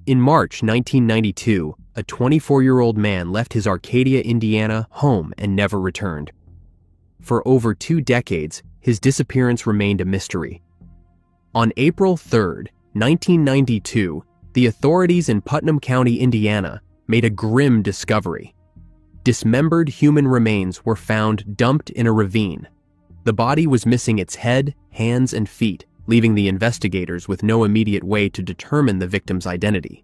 In March 1992, a 24-year-old man left his Arcadia, Indiana home and never returned. For over 2 decades, his disappearance remained a mystery. On April 3, 1992, the authorities in Putnam County, Indiana, made a grim discovery. Dismembered human remains were found dumped in a ravine. The body was missing its head, hands, and feet, leaving the investigators with no immediate way to determine the victim's identity.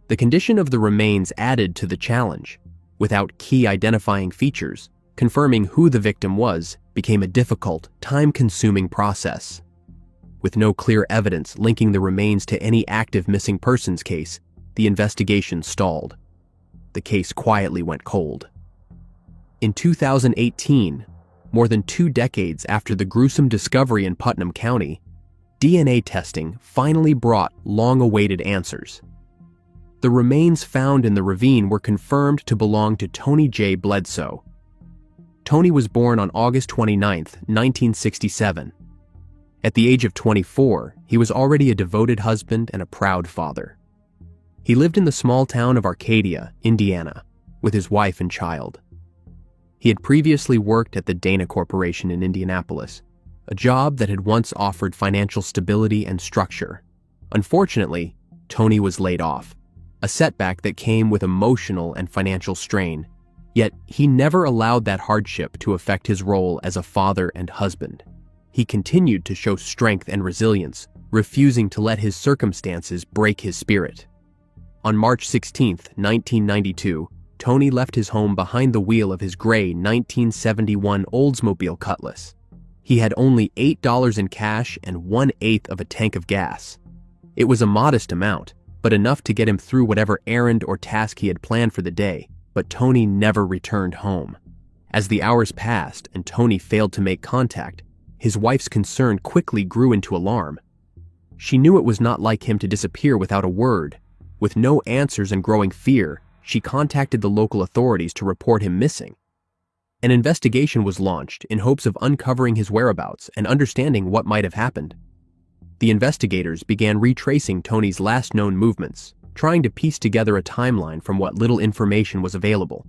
The condition of the remains added to the challenge. Without key identifying features, confirming who the victim was became a difficult, time-consuming process. With no clear evidence linking the remains to any active missing persons case, the investigation stalled. The case quietly went cold. In 2018, more than 2 decades after the gruesome discovery in Putnam County, DNA testing finally brought long-awaited answers. The remains found in the ravine were confirmed to belong to Tony J. Bledsoe. Tony was born on August 29, 1967. At the age of 24, he was already a devoted husband and a proud father. He lived in the small town of Arcadia, Indiana, with his wife and child. He had previously worked at the Dana Corporation in Indianapolis, a job that had once offered financial stability and structure. Unfortunately, Tony was laid off, a setback that came with emotional and financial strain. Yet he never allowed that hardship to affect his role as a father and husband. He continued to show strength and resilience, refusing to let his circumstances break his spirit. On March 16, 1992, Tony left his home behind the wheel of his gray 1971 Oldsmobile Cutlass. He had only $8 in cash and 1/8 of a tank of gas. It was a modest amount, but enough to get him through whatever errand or task he had planned for the day. But Tony never returned home. As the hours passed and Tony failed to make contact, his wife's concern quickly grew into alarm. She knew it was not like him to disappear without a word. With no answers and growing fear, she contacted the local authorities to report him missing. An investigation was launched in hopes of uncovering his whereabouts and understanding what might have happened. The investigators began retracing Tony's last known movements, trying to piece together a timeline from what little information was available.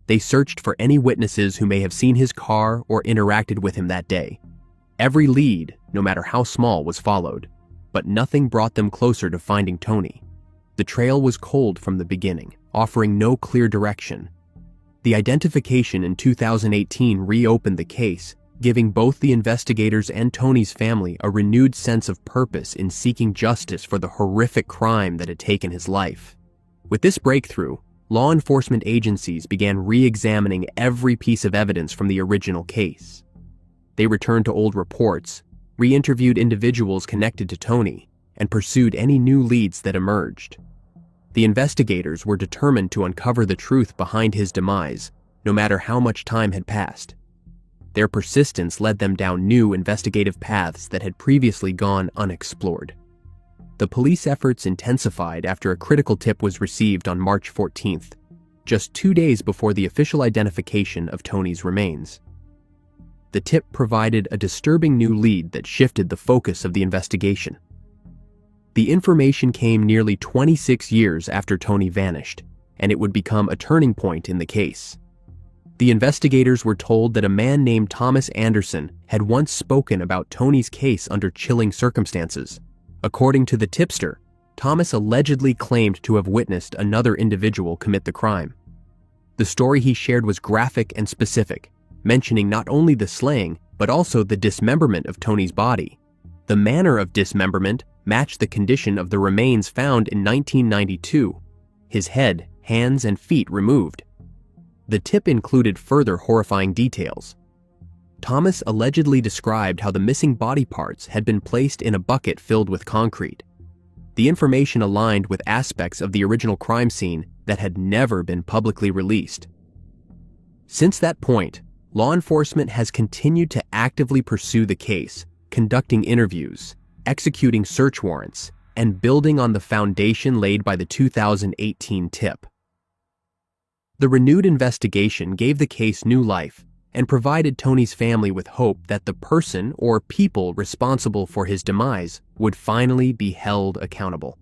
They searched for any witnesses who may have seen his car or interacted with him that day. Every lead, no matter how small, was followed, but nothing brought them closer to finding Tony. The trail was cold from the beginning, offering no clear direction. The identification in 2018 reopened the case, giving both the investigators and Tony's family a renewed sense of purpose in seeking justice for the horrific crime that had taken his life. With this breakthrough, law enforcement agencies began re-examining every piece of evidence from the original case. They returned to old reports, re-interviewed individuals connected to Tony, and pursued any new leads that emerged. The investigators were determined to uncover the truth behind his demise, no matter how much time had passed. Their persistence led them down new investigative paths that had previously gone unexplored. The police efforts intensified after a critical tip was received on March 14th, just 2 days before the official identification of Tony's remains. The tip provided a disturbing new lead that shifted the focus of the investigation. The information came nearly 26 years after Tony vanished, and it would become a turning point in the case. The investigators were told that a man named Thomas Anderson had once spoken about Tony's case under chilling circumstances. According to the tipster, Thomas allegedly claimed to have witnessed another individual commit the crime. The story he shared was graphic and specific, mentioning not only the slaying, but also the dismemberment of Tony's body. The manner of dismemberment matched the condition of the remains found in 1992, his head, hands, and feet removed. The tip included further horrifying details. Thomas allegedly described how the missing body parts had been placed in a bucket filled with concrete. The information aligned with aspects of the original crime scene that had never been publicly released. Since that point, law enforcement has continued to actively pursue the case, conducting interviews, executing search warrants, and building on the foundation laid by the 2018 tip. The renewed investigation gave the case new life and provided Tony's family with hope that the person or people responsible for his demise would finally be held accountable.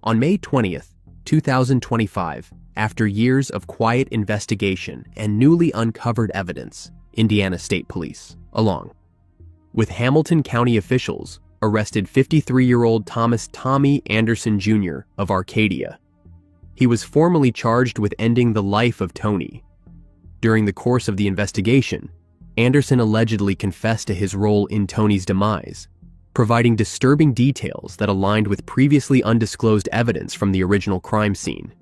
On May 20th, 2025, after years of quiet investigation and newly uncovered evidence, Indiana State Police, along with Hamilton County officials, arrested 53-year-old Thomas "Tommy" Anderson Jr. of Arcadia. He was formally charged with ending the life of Tony. During the course of the investigation, Anderson allegedly confessed to his role in Tony's demise, providing disturbing details that aligned with previously undisclosed evidence from the original crime scene.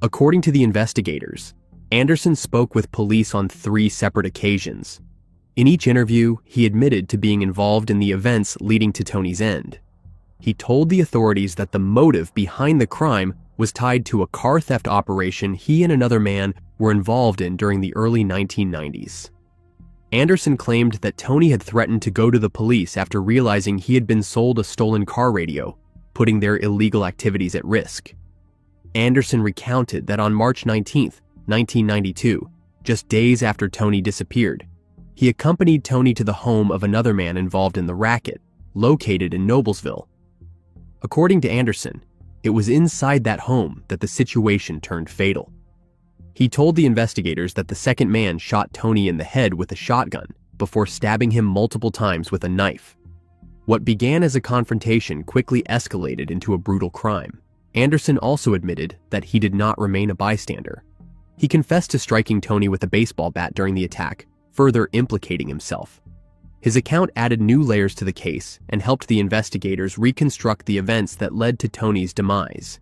According to the investigators, Anderson spoke with police on 3 separate occasions. In each interview, he admitted to being involved in the events leading to Tony's end. He told the authorities that the motive behind the crime was tied to a car theft operation he and another man were involved in during the early 1990s. Anderson claimed that Tony had threatened to go to the police after realizing he had been sold a stolen car radio, putting their illegal activities at risk. Anderson recounted that on March 19, 1992, just days after Tony disappeared, he accompanied Tony to the home of another man involved in the racket, located in Noblesville. According to Anderson, it was inside that home that the situation turned fatal. He told the investigators that the second man shot Tony in the head with a shotgun before stabbing him multiple times with a knife. What began as a confrontation quickly escalated into a brutal crime. Anderson also admitted that he did not remain a bystander. He confessed to striking Tony with a baseball bat during the attack, further implicating himself. His account added new layers to the case and helped the investigators reconstruct the events that led to Tony's demise.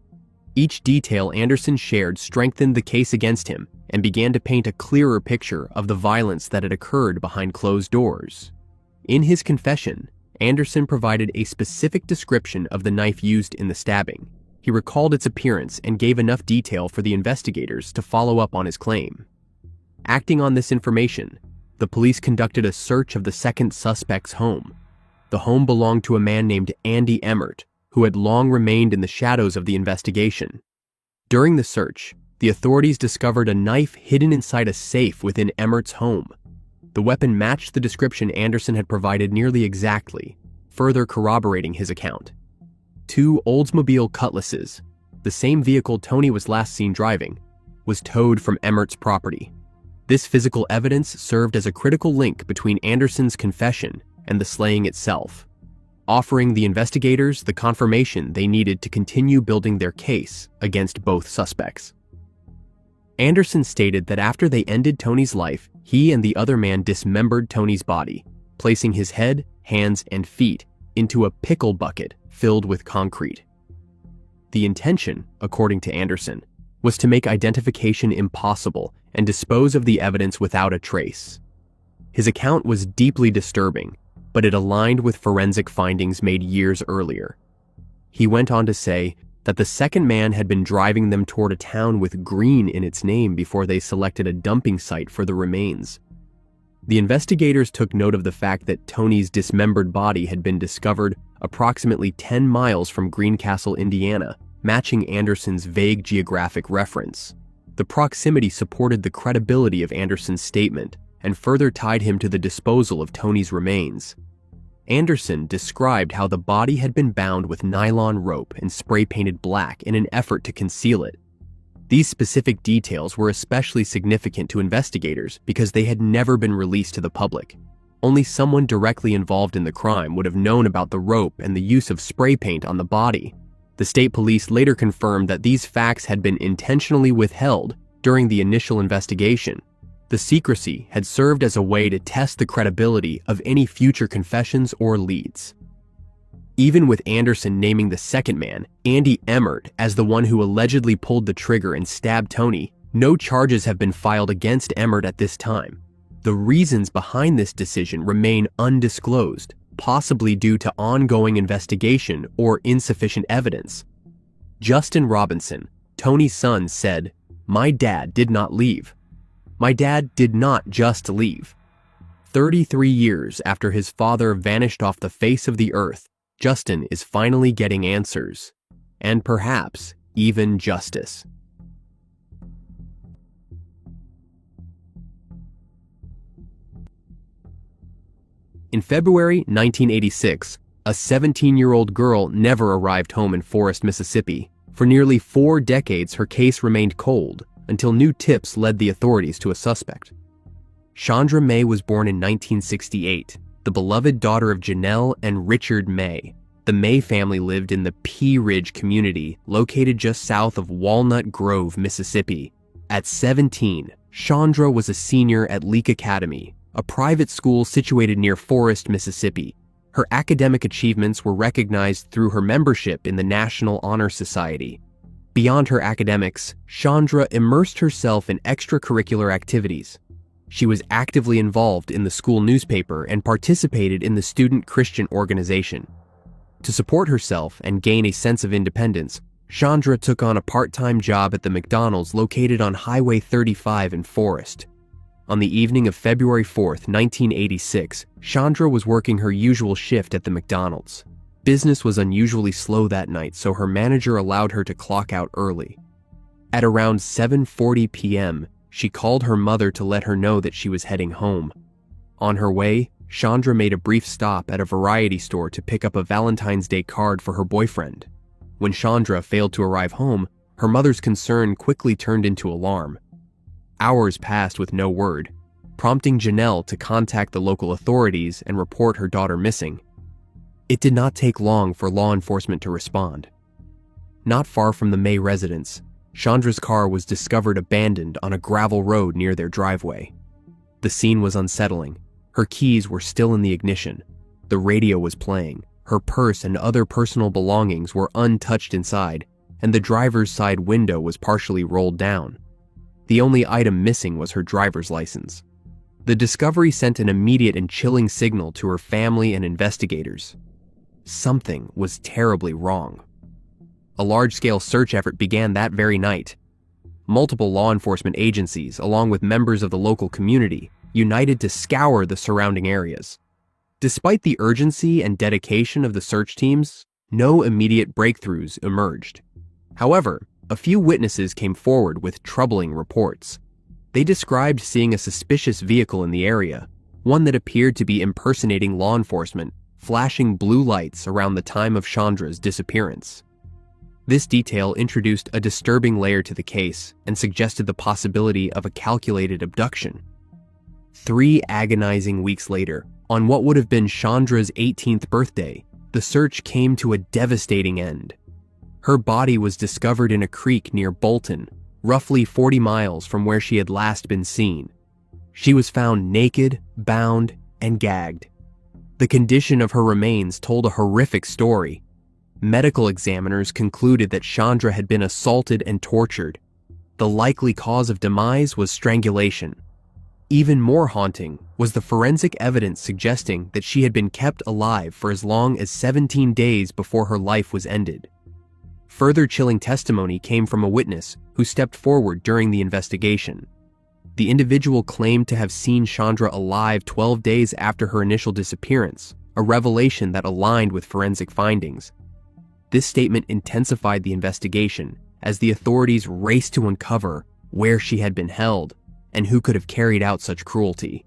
Each detail Anderson shared strengthened the case against him and began to paint a clearer picture of the violence that had occurred behind closed doors. In his confession, Anderson provided a specific description of the knife used in the stabbing. He recalled its appearance and gave enough detail for the investigators to follow up on his claim. Acting on this information, the police conducted a search of the second suspect's home. The home belonged to a man named Andy Emmert, who had long remained in the shadows of the investigation. During the search, the authorities discovered a knife hidden inside a safe within Emmert's home. The weapon matched the description Anderson had provided nearly exactly, further corroborating his account. 2 Oldsmobile Cutlasses, the same vehicle Tony was last seen driving, was towed from Emmert's property. This physical evidence served as a critical link between Anderson's confession and the slaying itself, offering the investigators the confirmation they needed to continue building their case against both suspects. Anderson stated that after they ended Tony's life, he and the other man dismembered Tony's body, placing his head, hands, and feet into a pickle bucket filled with concrete. The intention, according to Anderson, was to make identification impossible and dispose of the evidence without a trace. His account was deeply disturbing, but it aligned with forensic findings made years earlier. He went on to say that the second man had been driving them toward a town with green in its name before they selected a dumping site for the remains. The investigators took note of the fact that Tony's dismembered body had been discovered approximately 10 miles from Greencastle, Indiana, matching Anderson's vague geographic reference. The proximity supported the credibility of Anderson's statement and further tied him to the disposal of Tony's remains. Anderson described how the body had been bound with nylon rope and spray-painted black in an effort to conceal it. These specific details were especially significant to investigators because they had never been released to the public. Only someone directly involved in the crime would have known about the rope and the use of spray paint on the body. The state police later confirmed that these facts had been intentionally withheld during the initial investigation. The secrecy had served as a way to test the credibility of any future confessions or leads. Even with Anderson naming the second man, Andy Emmert, as the one who allegedly pulled the trigger and stabbed Tony, no charges have been filed against Emmert at this time. The reasons behind this decision remain undisclosed, possibly due to ongoing investigation or insufficient evidence. Justin Robinson, Tony's son, said, "My dad did not leave. My dad did not just leave." 33 years after his father vanished off the face of the earth, Justin is finally getting answers, and perhaps even justice. In February 1986, a 17-year-old girl never arrived home in Forest, Mississippi. For nearly 4 decades, her case remained cold until new tips led the authorities to a suspect. Shondra May was born in 1968, the beloved daughter of Janelle and Richard May. The May family lived in the Pea Ridge community, located just south of Walnut Grove, Mississippi. At 17, Shondra was a senior at Leake Academy, a private school situated near Forest, Mississippi. Her academic achievements were recognized through her membership in the National Honor Society. Beyond her academics, Shondra immersed herself in extracurricular activities. She was actively involved in the school newspaper and participated in the student Christian organization. To support herself and gain a sense of independence, Shondra took on a part-time job at the McDonald's located on Highway 35 in Forest. On the evening of February 4, 1986, Shondra was working her usual shift at the McDonald's. Business was unusually slow that night, so her manager allowed her to clock out early. At around 7:40 p.m., she called her mother to let her know that she was heading home. On her way, Shondra made a brief stop at a variety store to pick up a Valentine's Day card for her boyfriend. When Shondra failed to arrive home, her mother's concern quickly turned into alarm. Hours passed with no word, prompting Janelle to contact the local authorities and report her daughter missing. It did not take long for law enforcement to respond. Not far from the May residence, Shondra's car was discovered abandoned on a gravel road near their driveway. The scene was unsettling. Her keys were still in the ignition. The radio was playing. Her purse and other personal belongings were untouched inside, and the driver's side window was partially rolled down. The only item missing was her driver's license. The discovery sent an immediate and chilling signal to her family and investigators. Something was terribly wrong. A large-scale search effort began that very night. Multiple law enforcement agencies, along with members of the local community, united to scour the surrounding areas. Despite the urgency and dedication of the search teams, no immediate breakthroughs emerged. However, a few witnesses came forward with troubling reports. They described seeing a suspicious vehicle in the area, one that appeared to be impersonating law enforcement, flashing blue lights around the time of Shondra's disappearance. This detail introduced a disturbing layer to the case and suggested the possibility of a calculated abduction. 3 agonizing weeks later, on what would have been Shondra's 18th birthday, the search came to a devastating end. Her body was discovered in a creek near Bolton, roughly 40 miles from where she had last been seen. She was found naked, bound, and gagged. The condition of her remains told a horrific story. Medical examiners concluded that Shondra had been assaulted and tortured. The likely cause of demise was strangulation. Even more haunting was the forensic evidence suggesting that she had been kept alive for as long as 17 days before her life was ended. Further chilling testimony came from a witness who stepped forward during the investigation. The individual claimed to have seen Shondra alive 12 days after her initial disappearance, a revelation that aligned with forensic findings. This statement intensified the investigation as the authorities raced to uncover where she had been held and who could have carried out such cruelty.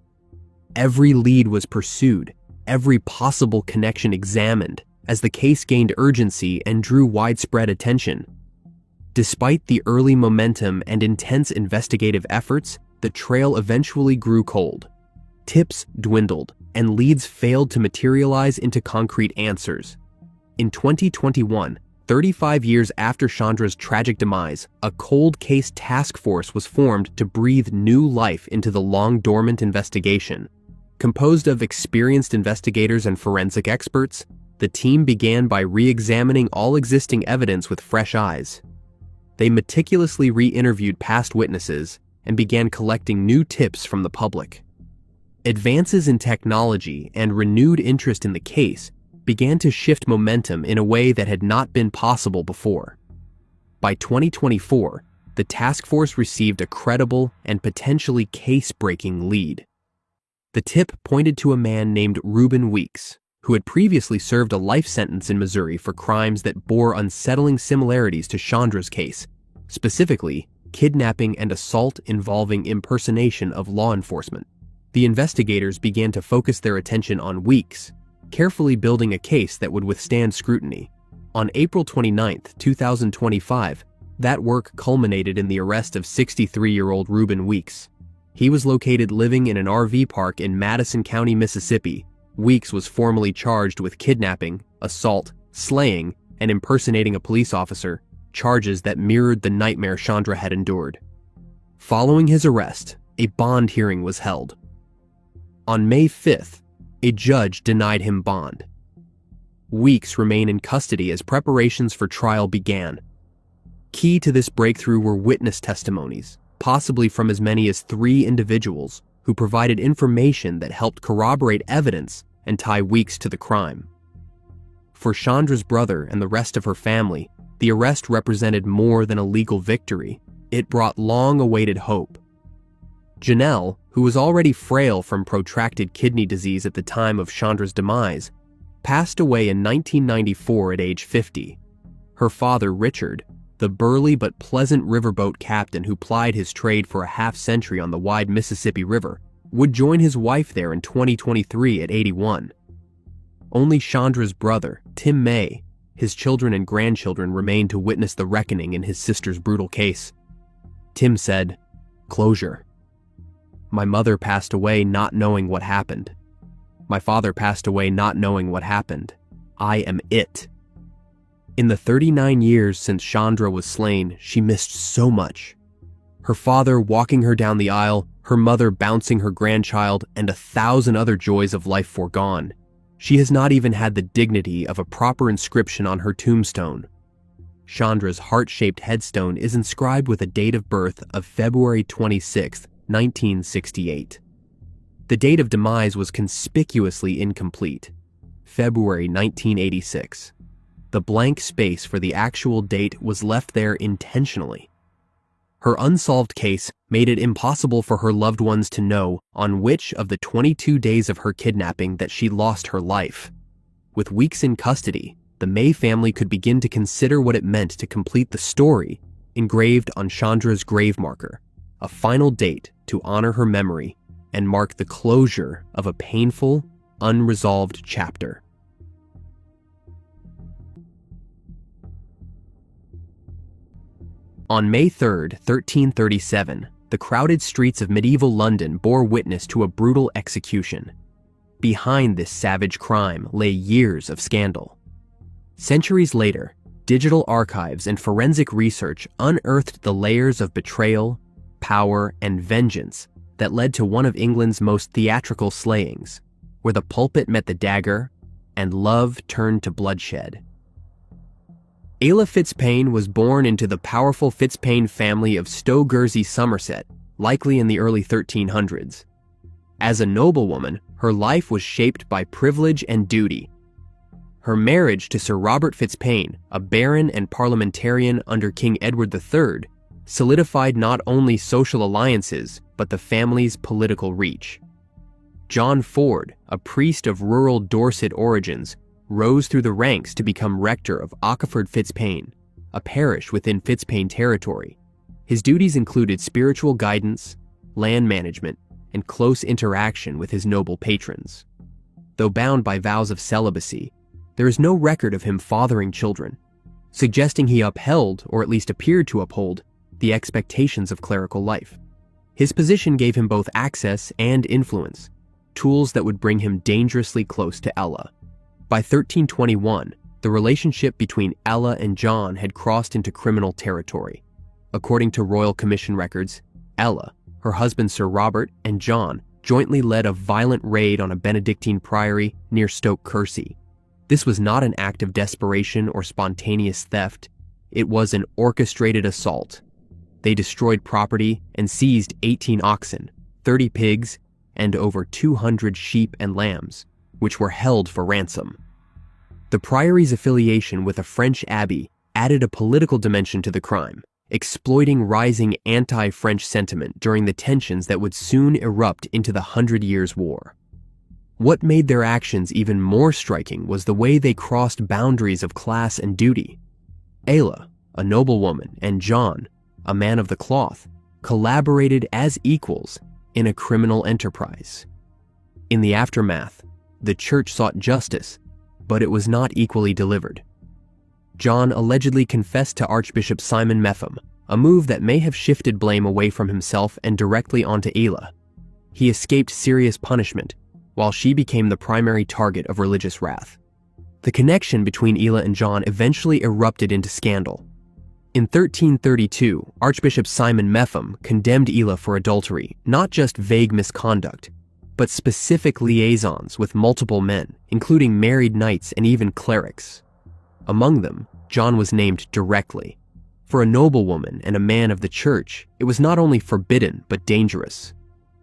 Every lead was pursued, every possible connection examined, as the case gained urgency and drew widespread attention. Despite the early momentum and intense investigative efforts, the trail eventually grew cold. Tips dwindled, and leads failed to materialize into concrete answers. In 2021, 35 years after Shondra's tragic demise, a cold case task force was formed to breathe new life into the long-dormant investigation. Composed of experienced investigators and forensic experts, the team began by re-examining all existing evidence with fresh eyes. They meticulously re-interviewed past witnesses and began collecting new tips from the public. Advances in technology and renewed interest in the case began to shift momentum in a way that had not been possible before. By 2024, the task force received a credible and potentially case-breaking lead. The tip pointed to a man named Reuben Weeks, who had previously served a life sentence in Missouri for crimes that bore unsettling similarities to Shondra's case, specifically kidnapping and assault involving impersonation of law enforcement. The investigators began to focus their attention on Weeks, carefully building a case that would withstand scrutiny. On April 29, 2025, that work culminated in the arrest of 63-year-old Reuben Weeks. He was located living in an RV park in Madison County, Mississippi. Weeks was formally charged with kidnapping, assault, slaying, and impersonating a police officer, charges that mirrored the nightmare Shondra had endured. Following his arrest, a bond hearing was held. On May 5th, a judge denied him bond. Weeks remained in custody as preparations for trial began. Key to this breakthrough were witness testimonies, possibly from as many as 3 individuals, who provided information that helped corroborate evidence and tie Weeks to the crime. For Shondra's brother and the rest of her family, the arrest represented more than a legal victory. It brought long-awaited hope. Janelle, who was already frail from protracted kidney disease at the time of Shondra's demise, passed away in 1994 at age 50. Her father, Richard, the burly but pleasant riverboat captain who plied his trade for a half-century on the wide Mississippi River, would join his wife there in 2023 at 81. Only Shondra's brother, Tim May, his children and grandchildren remained to witness the reckoning in his sister's brutal case. Tim said, "Closure. My mother passed away not knowing what happened. My father passed away not knowing what happened. I am it." In the 39 years since Shondra was slain, she missed so much. Her father walking her down the aisle, her mother bouncing her grandchild, and 1,000 other joys of life foregone. She has not even had the dignity of a proper inscription on her tombstone. Shondra's heart-shaped headstone is inscribed with a date of birth of February 26, 1968. The date of demise was conspicuously incomplete, February 1986. The blank space for the actual date was left there intentionally. Her unsolved case made it impossible for her loved ones to know on which of the 22 days of her kidnapping that she lost her life. With Weeks in custody, the May family could begin to consider what it meant to complete the story engraved on Shondra's grave marker, a final date to honor her memory and mark the closure of a painful, unresolved chapter. On May 3, 1337, the crowded streets of medieval London bore witness to a brutal execution. Behind this savage crime lay years of scandal. Centuries later, digital archives and forensic research unearthed the layers of betrayal, power, and vengeance that led to one of England's most theatrical slayings, where the pulpit met the dagger and love turned to bloodshed. Ayla Fitzpaine was born into the powerful Fitzpaine family of Stow Guernsey, Somerset, likely in the early 1300s. As a noblewoman, her life was shaped by privilege and duty. Her marriage to Sir Robert Fitzpaine, a baron and parliamentarian under King Edward III, solidified not only social alliances, but the family's political reach. John Forde, a priest of rural Dorset origins, rose through the ranks to become rector of Auchford Fitzpaine, a parish within Fitzpaine territory. His duties included spiritual guidance, land management, and close interaction with his noble patrons. Though bound by vows of celibacy, there is no record of him fathering children, suggesting he upheld, or at least appeared to uphold, the expectations of clerical life. His position gave him both access and influence, tools that would bring him dangerously close to Ella. By 1321, the relationship between Ella and John had crossed into criminal territory. According to Royal Commission records, Ella, her husband Sir Robert, and John jointly led a violent raid on a Benedictine priory near Stoke Kersey. This was not an act of desperation or spontaneous theft. It was an orchestrated assault. They destroyed property and seized 18 oxen, 30 pigs, and over 200 sheep and lambs, which were held for ransom. The priory's affiliation with a French abbey added a political dimension to the crime, exploiting rising anti-French sentiment during the tensions that would soon erupt into the 100 Years' War. What made their actions even more striking was the way they crossed boundaries of class and duty. Ayla, a noblewoman, and John, a man of the cloth, collaborated as equals in a criminal enterprise. In the aftermath, the church sought justice, but it was not equally delivered. John allegedly confessed to Archbishop Simon Metham, a move that may have shifted blame away from himself and directly onto Ela. He escaped serious punishment, while she became the primary target of religious wrath. The connection between Ela and John eventually erupted into scandal. In 1332, Archbishop Simon Metham condemned Ela for adultery, not just vague misconduct, but specific liaisons with multiple men, including married knights and even clerics. Among them, John was named directly. For a noblewoman and a man of the church, it was not only forbidden but dangerous.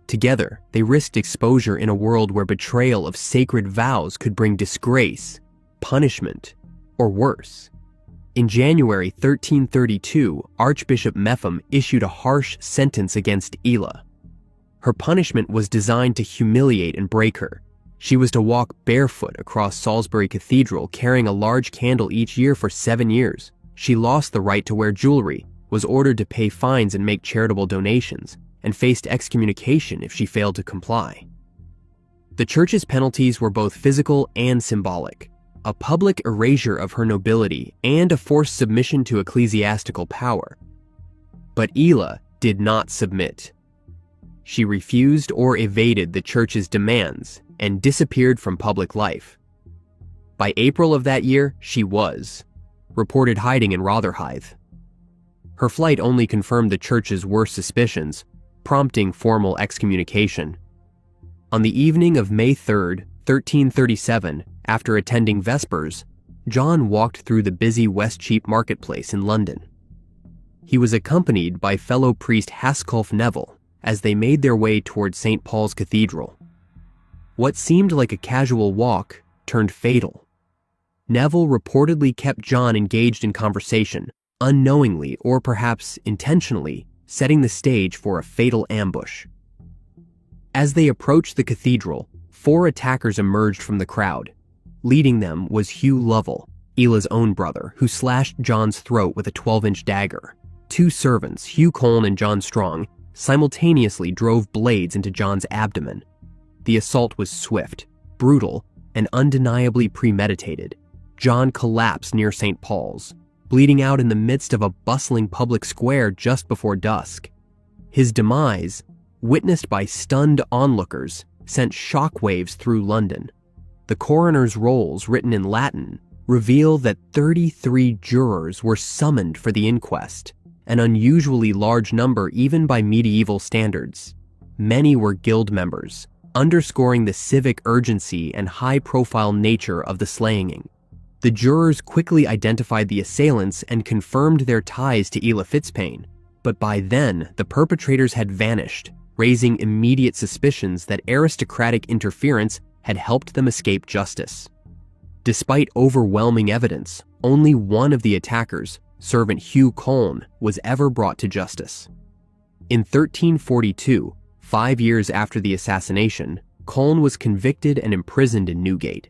Together, they risked exposure in a world where betrayal of sacred vows could bring disgrace, punishment, or worse. In January 1332, Archbishop Metham issued a harsh sentence against Ela. Her punishment was designed to humiliate and break her. She was to walk barefoot across Salisbury Cathedral carrying a large candle each year for 7 years. She lost the right to wear jewelry, was ordered to pay fines and make charitable donations, and faced excommunication if she failed to comply. The church's penalties were both physical and symbolic, a public erasure of her nobility and a forced submission to ecclesiastical power. But Ela did not submit. She refused or evaded the church's demands and disappeared from public life. By April of that year, she was reported hiding in Rotherhithe. Her flight only confirmed the church's worst suspicions, prompting formal excommunication. On the evening of May 3, 1337, after attending Vespers, John walked through the busy Westcheap marketplace in London. He was accompanied by fellow priest Hasculf Neville as they made their way toward St. Paul's Cathedral. What seemed like a casual walk turned fatal. Neville reportedly kept John engaged in conversation, unknowingly or perhaps intentionally setting the stage for a fatal ambush. As they approached the cathedral, 4 attackers emerged from the crowd. Leading them was Hugh Lovell, Ela's own brother, who slashed John's throat with a 12-inch dagger. 2 servants, Hugh Colne and John Strong, simultaneously drove blades into John's abdomen. The assault was swift, brutal, and undeniably premeditated. John collapsed near St. Paul's, bleeding out in the midst of a bustling public square just before dusk. His demise, witnessed by stunned onlookers, sent shockwaves through London. The coroner's rolls, written in Latin, reveal that 33 jurors were summoned for the inquest, an unusually large number even by medieval standards. Many were guild members, underscoring the civic urgency and high-profile nature of the slaying. The jurors quickly identified the assailants and confirmed their ties to Ela Fitzpaine, but by then the perpetrators had vanished, raising immediate suspicions that aristocratic interference had helped them escape justice. Despite overwhelming evidence, only one of the attackers, servant Hugh Colne, was ever brought to justice. In 1342, 5 years after the assassination, Colne was convicted and imprisoned in Newgate.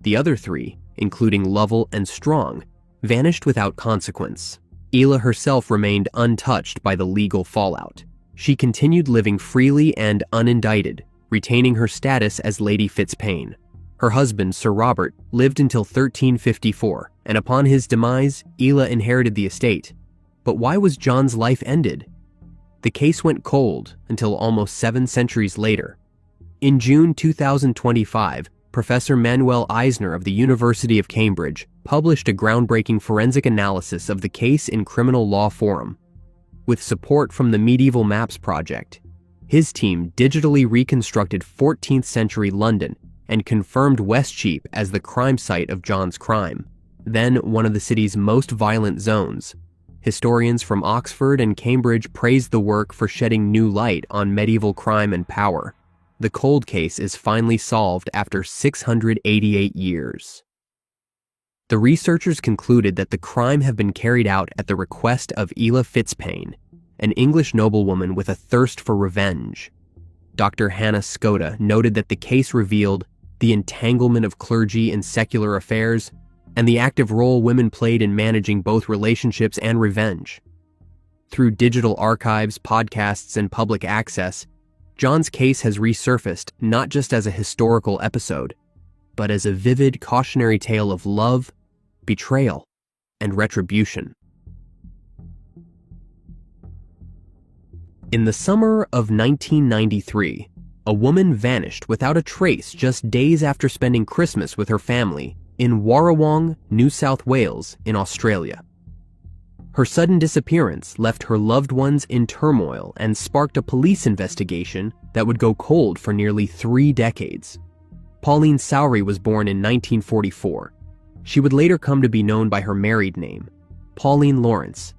The other 3, including Lovell and Strong, vanished without consequence. Ela herself remained untouched by the legal fallout. She continued living freely and unindicted, retaining her status as Lady Fitzpaine. Her husband, Sir Robert, lived until 1354, and upon his demise, Ela inherited the estate. But why was John's life ended? The case went cold until almost 7 centuries later. In June 2025, Professor Manuel Eisner of the University of Cambridge published a groundbreaking forensic analysis of the case in Criminal Law Forum. With support from the Medieval Maps Project, his team digitally reconstructed 14th century London and confirmed Westcheap as the crime site of John's crime, then one of the city's most violent zones. Historians from Oxford and Cambridge praised the work for shedding new light on medieval crime and power. The cold case is finally solved after 688 years. The researchers concluded that the crime had been carried out at the request of Ela Fitzpaine, an English noblewoman with a thirst for revenge. Dr. Hannah Skoda noted that the case revealed the entanglement of clergy in secular affairs and the active role women played in managing both relationships and revenge. Through digital archives, podcasts, and public access, John's case has resurfaced not just as a historical episode, but as a vivid cautionary tale of love, betrayal, and retribution. In the summer of 1993, a woman vanished without a trace just days after spending Christmas with her family in Warrawong, New South Wales, in Australia. Her sudden disappearance left her loved ones in turmoil and sparked a police investigation that would go cold for nearly 3 decades. Pauline Lawrence was born in 1944. She would later come to be known by her married name, Pauline Lawrence.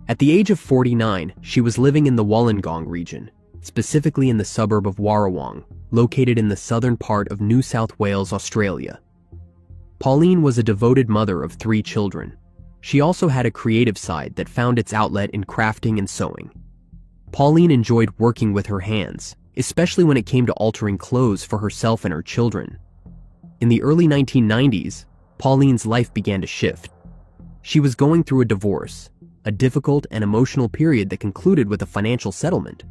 At the age of 49, she was living in the Wollongong region, specifically in the suburb of Warrawong, located in the southern part of New South Wales, Australia. Pauline was a devoted mother of 3 children. She also had a creative side that found its outlet in crafting and sewing. Pauline enjoyed working with her hands, especially when it came to altering clothes for herself and her children. In the early 1990s, Pauline's life began to shift. She was going through a divorce, a difficult and emotional period that concluded with a financial settlement.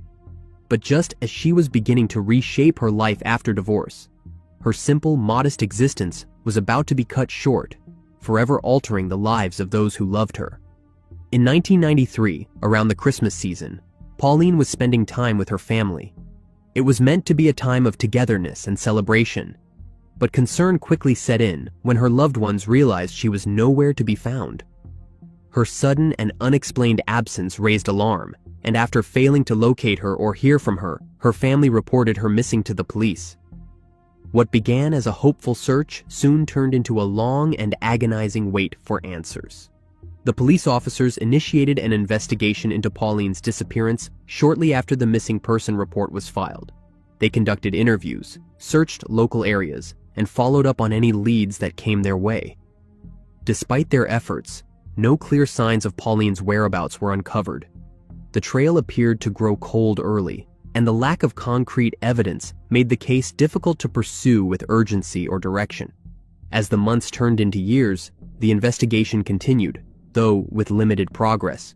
But just as she was beginning to reshape her life after divorce, her simple, modest existence was about to be cut short, forever altering the lives of those who loved her. In 1993, around the Christmas season, Pauline was spending time with her family. It was meant to be a time of togetherness and celebration, but concern quickly set in when her loved ones realized she was nowhere to be found. Her sudden and unexplained absence raised alarm, and after failing to locate her or hear from her, her family reported her missing to the police. What began as a hopeful search soon turned into a long and agonizing wait for answers. The police officers initiated an investigation into Pauline's disappearance shortly after the missing person report was filed. They conducted interviews, searched local areas, and followed up on any leads that came their way. Despite their efforts, no clear signs of Pauline's whereabouts were uncovered. The trail appeared to grow cold early, and the lack of concrete evidence made the case difficult to pursue with urgency or direction. As the months turned into years, the investigation continued, though with limited progress.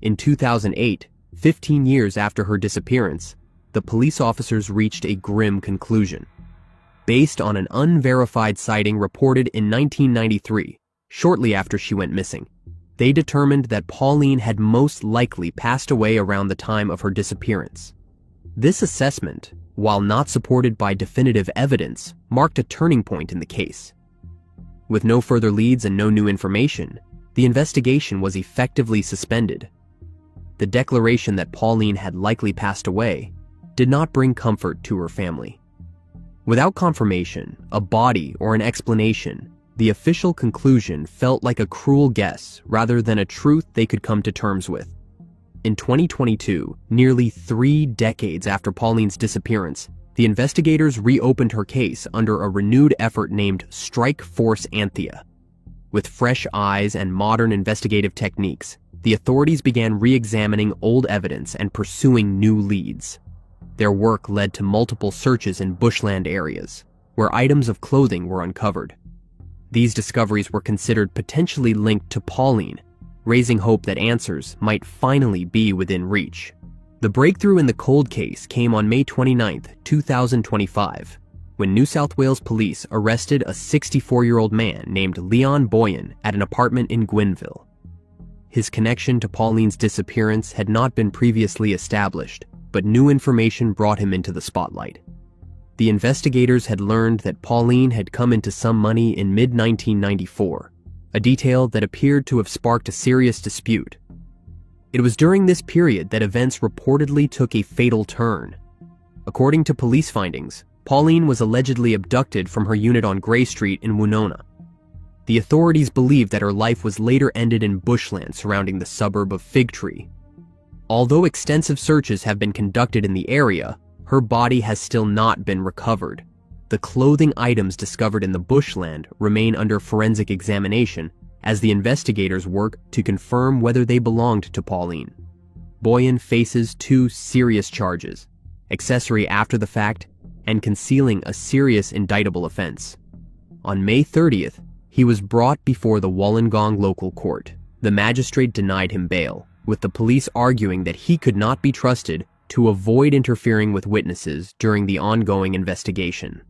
In 2008, 15 years after her disappearance, the police officers reached a grim conclusion. Based on an unverified sighting reported in 1993, shortly after she went missing, they determined that Pauline had most likely passed away around the time of her disappearance. This assessment, while not supported by definitive evidence, marked a turning point in the case. With no further leads and no new information, the investigation was effectively suspended. The declaration that Pauline had likely passed away did not bring comfort to her family. Without confirmation, a body, or an explanation, the official conclusion felt like a cruel guess rather than a truth they could come to terms with. In 2022, nearly 3 decades after Pauline's disappearance, the investigators reopened her case under a renewed effort named Strike Force Anthea. With fresh eyes and modern investigative techniques, the authorities began re-examining old evidence and pursuing new leads. Their work led to multiple searches in bushland areas, where items of clothing were uncovered. These discoveries were considered potentially linked to Pauline, raising hope that answers might finally be within reach. The breakthrough in the cold case came on May 29, 2025, when New South Wales police arrested a 64-year-old man named Leon Boyan at an apartment in Gwenville. His connection to Pauline's disappearance had not been previously established, but new information brought him into the spotlight. The investigators had learned that Pauline had come into some money in mid-1994, a detail that appeared to have sparked a serious dispute. It was during this period that events reportedly took a fatal turn. According to police findings, Pauline was allegedly abducted from her unit on Gray Street in Woonona. The authorities believed that her life was later ended in bushland surrounding the suburb of Fig Tree. Although extensive searches have been conducted in the area, her body has still not been recovered. The clothing items discovered in the bushland remain under forensic examination as the investigators work to confirm whether they belonged to Pauline. Boyan faces 2 serious charges: accessory after the fact and concealing a serious indictable offense. On May 30th, he was brought before the Wollongong local court. The magistrate denied him bail, with the police arguing that he could not be trusted to avoid interfering with witnesses during the ongoing investigation.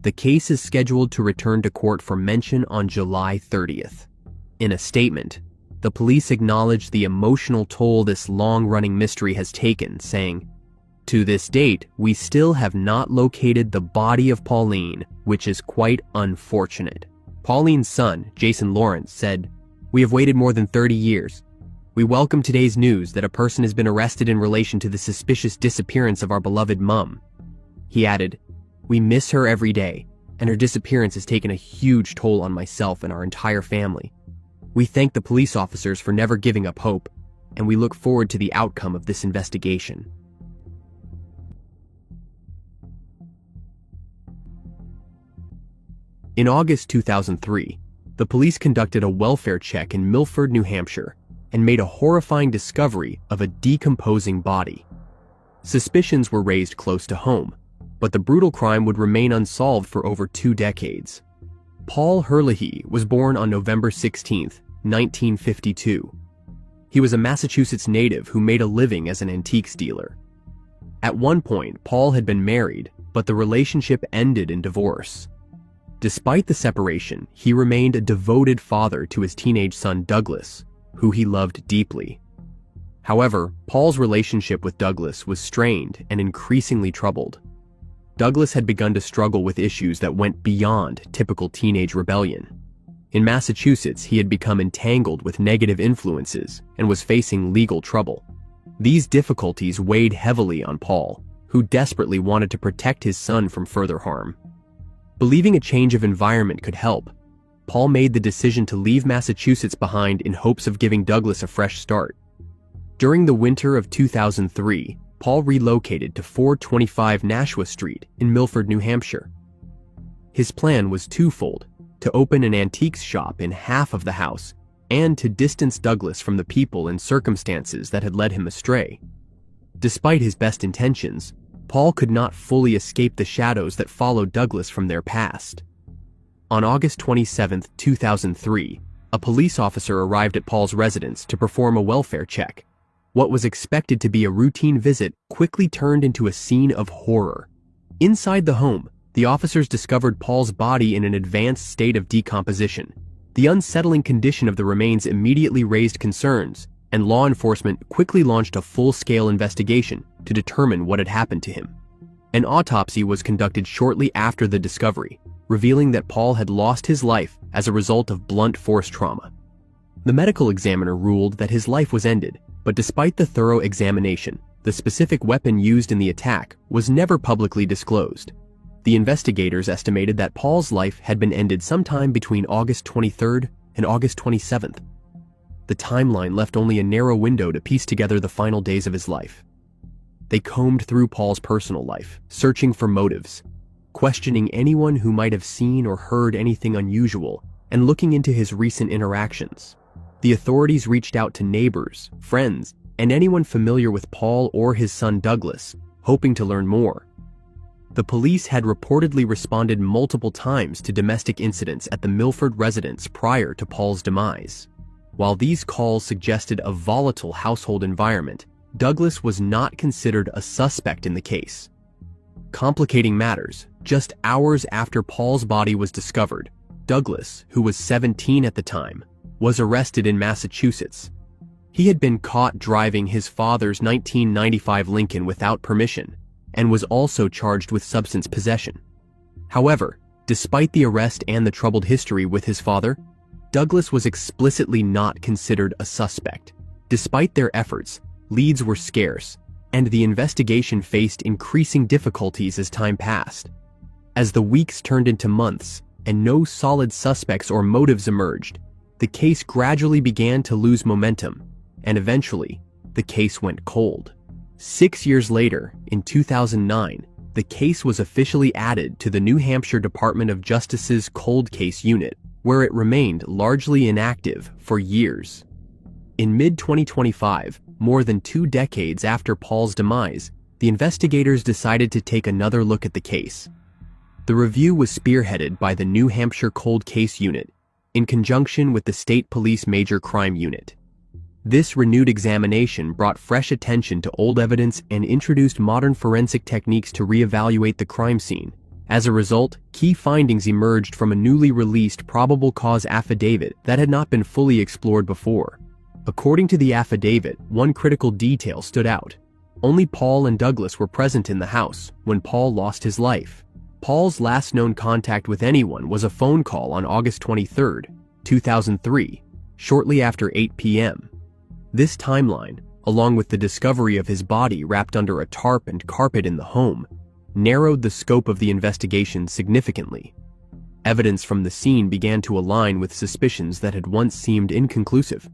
The case is scheduled to return to court for mention on July 30th. In a statement, the police acknowledged the emotional toll this long-running mystery has taken, saying, "To this date, we still have not located the body of Pauline, which is quite unfortunate." Pauline's son, Jason Lawrence, said, "We have waited more than 30 years. We welcome today's news that a person has been arrested in relation to the suspicious disappearance of our beloved mum." He added, "We miss her every day, and her disappearance has taken a huge toll on myself and our entire family. We thank the police officers for never giving up hope, and we look forward to the outcome of this investigation." In August 2003, the police conducted a welfare check in Milford, New Hampshire, and made a horrifying discovery of a decomposing body. Suspicions were raised close to home, but the brutal crime would remain unsolved for over 2 decades. Paul Herlihy was born on November 16, 1952. He was a Massachusetts native who made a living as an antiques dealer. At one point, Paul had been married, but the relationship ended in divorce. Despite the separation, he remained a devoted father to his teenage son Douglas, who he loved deeply. However, Paul's relationship with Douglas was strained and increasingly troubled. Douglas had begun to struggle with issues that went beyond typical teenage rebellion. In Massachusetts, he had become entangled with negative influences and was facing legal trouble. These difficulties weighed heavily on Paul, who desperately wanted to protect his son from further harm. Believing a change of environment could help, Paul made the decision to leave Massachusetts behind in hopes of giving Douglas a fresh start. During the winter of 2003, Paul relocated to 425 Nashua Street in Milford, New Hampshire. His plan was twofold: to open an antiques shop in half of the house and to distance Douglas from the people and circumstances that had led him astray. Despite his best intentions, Paul could not fully escape the shadows that followed Douglas from their past. On August 27, 2003, a police officer arrived at Paul's residence to perform a welfare check. What was expected to be a routine visit quickly turned into a scene of horror. Inside the home, the officers discovered Paul's body in an advanced state of decomposition. The unsettling condition of the remains immediately raised concerns, and law enforcement quickly launched a full-scale investigation to determine what had happened to him. An autopsy was conducted shortly after the discovery, revealing that Paul had lost his life as a result of blunt force trauma. The medical examiner ruled that his life was ended, but despite the thorough examination, the specific weapon used in the attack was never publicly disclosed. The investigators estimated that Paul's life had been ended sometime between August 23rd and August 27th. The timeline left only a narrow window to piece together the final days of his life. They combed through Paul's personal life, searching for motives, questioning anyone who might have seen or heard anything unusual, and looking into his recent interactions. The authorities reached out to neighbors, friends, and anyone familiar with Paul or his son Douglas, hoping to learn more. The police had reportedly responded multiple times to domestic incidents at the Milford residence prior to Paul's demise. While these calls suggested a volatile household environment, Douglas was not considered a suspect in the case. Complicating matters, just hours after Paul's body was discovered, Douglas, who was 17 at the time, was arrested in Massachusetts. He had been caught driving his father's 1995 Lincoln without permission and was also charged with substance possession. However, despite the arrest and the troubled history with his father, Douglas was explicitly not considered a suspect. Despite their efforts, leads were scarce, and the investigation faced increasing difficulties as time passed. As the weeks turned into months and no solid suspects or motives emerged, the case gradually began to lose momentum, and eventually, the case went cold. 6 years later, in 2009, the case was officially added to the New Hampshire Department of Justice's Cold Case Unit, where it remained largely inactive for years. In mid-2025, more than 2 decades after Paul's demise, the investigators decided to take another look at the case. The review was spearheaded by the New Hampshire Cold Case Unit, in conjunction with the State Police Major Crime Unit. This renewed examination brought fresh attention to old evidence and introduced modern forensic techniques to reevaluate the crime scene, As a result, key findings emerged from a newly released probable cause affidavit that had not been fully explored before. According to the affidavit, one critical detail stood out. Only Paul and Douglas were present in the house when Paul lost his life. Paul's last known contact with anyone was a phone call on August 23, 2003, shortly after 8 p.m. This timeline, along with the discovery of his body wrapped under a tarp and carpet in the home, narrowed the scope of the investigation significantly. Evidence from the scene began to align with suspicions that had once seemed inconclusive.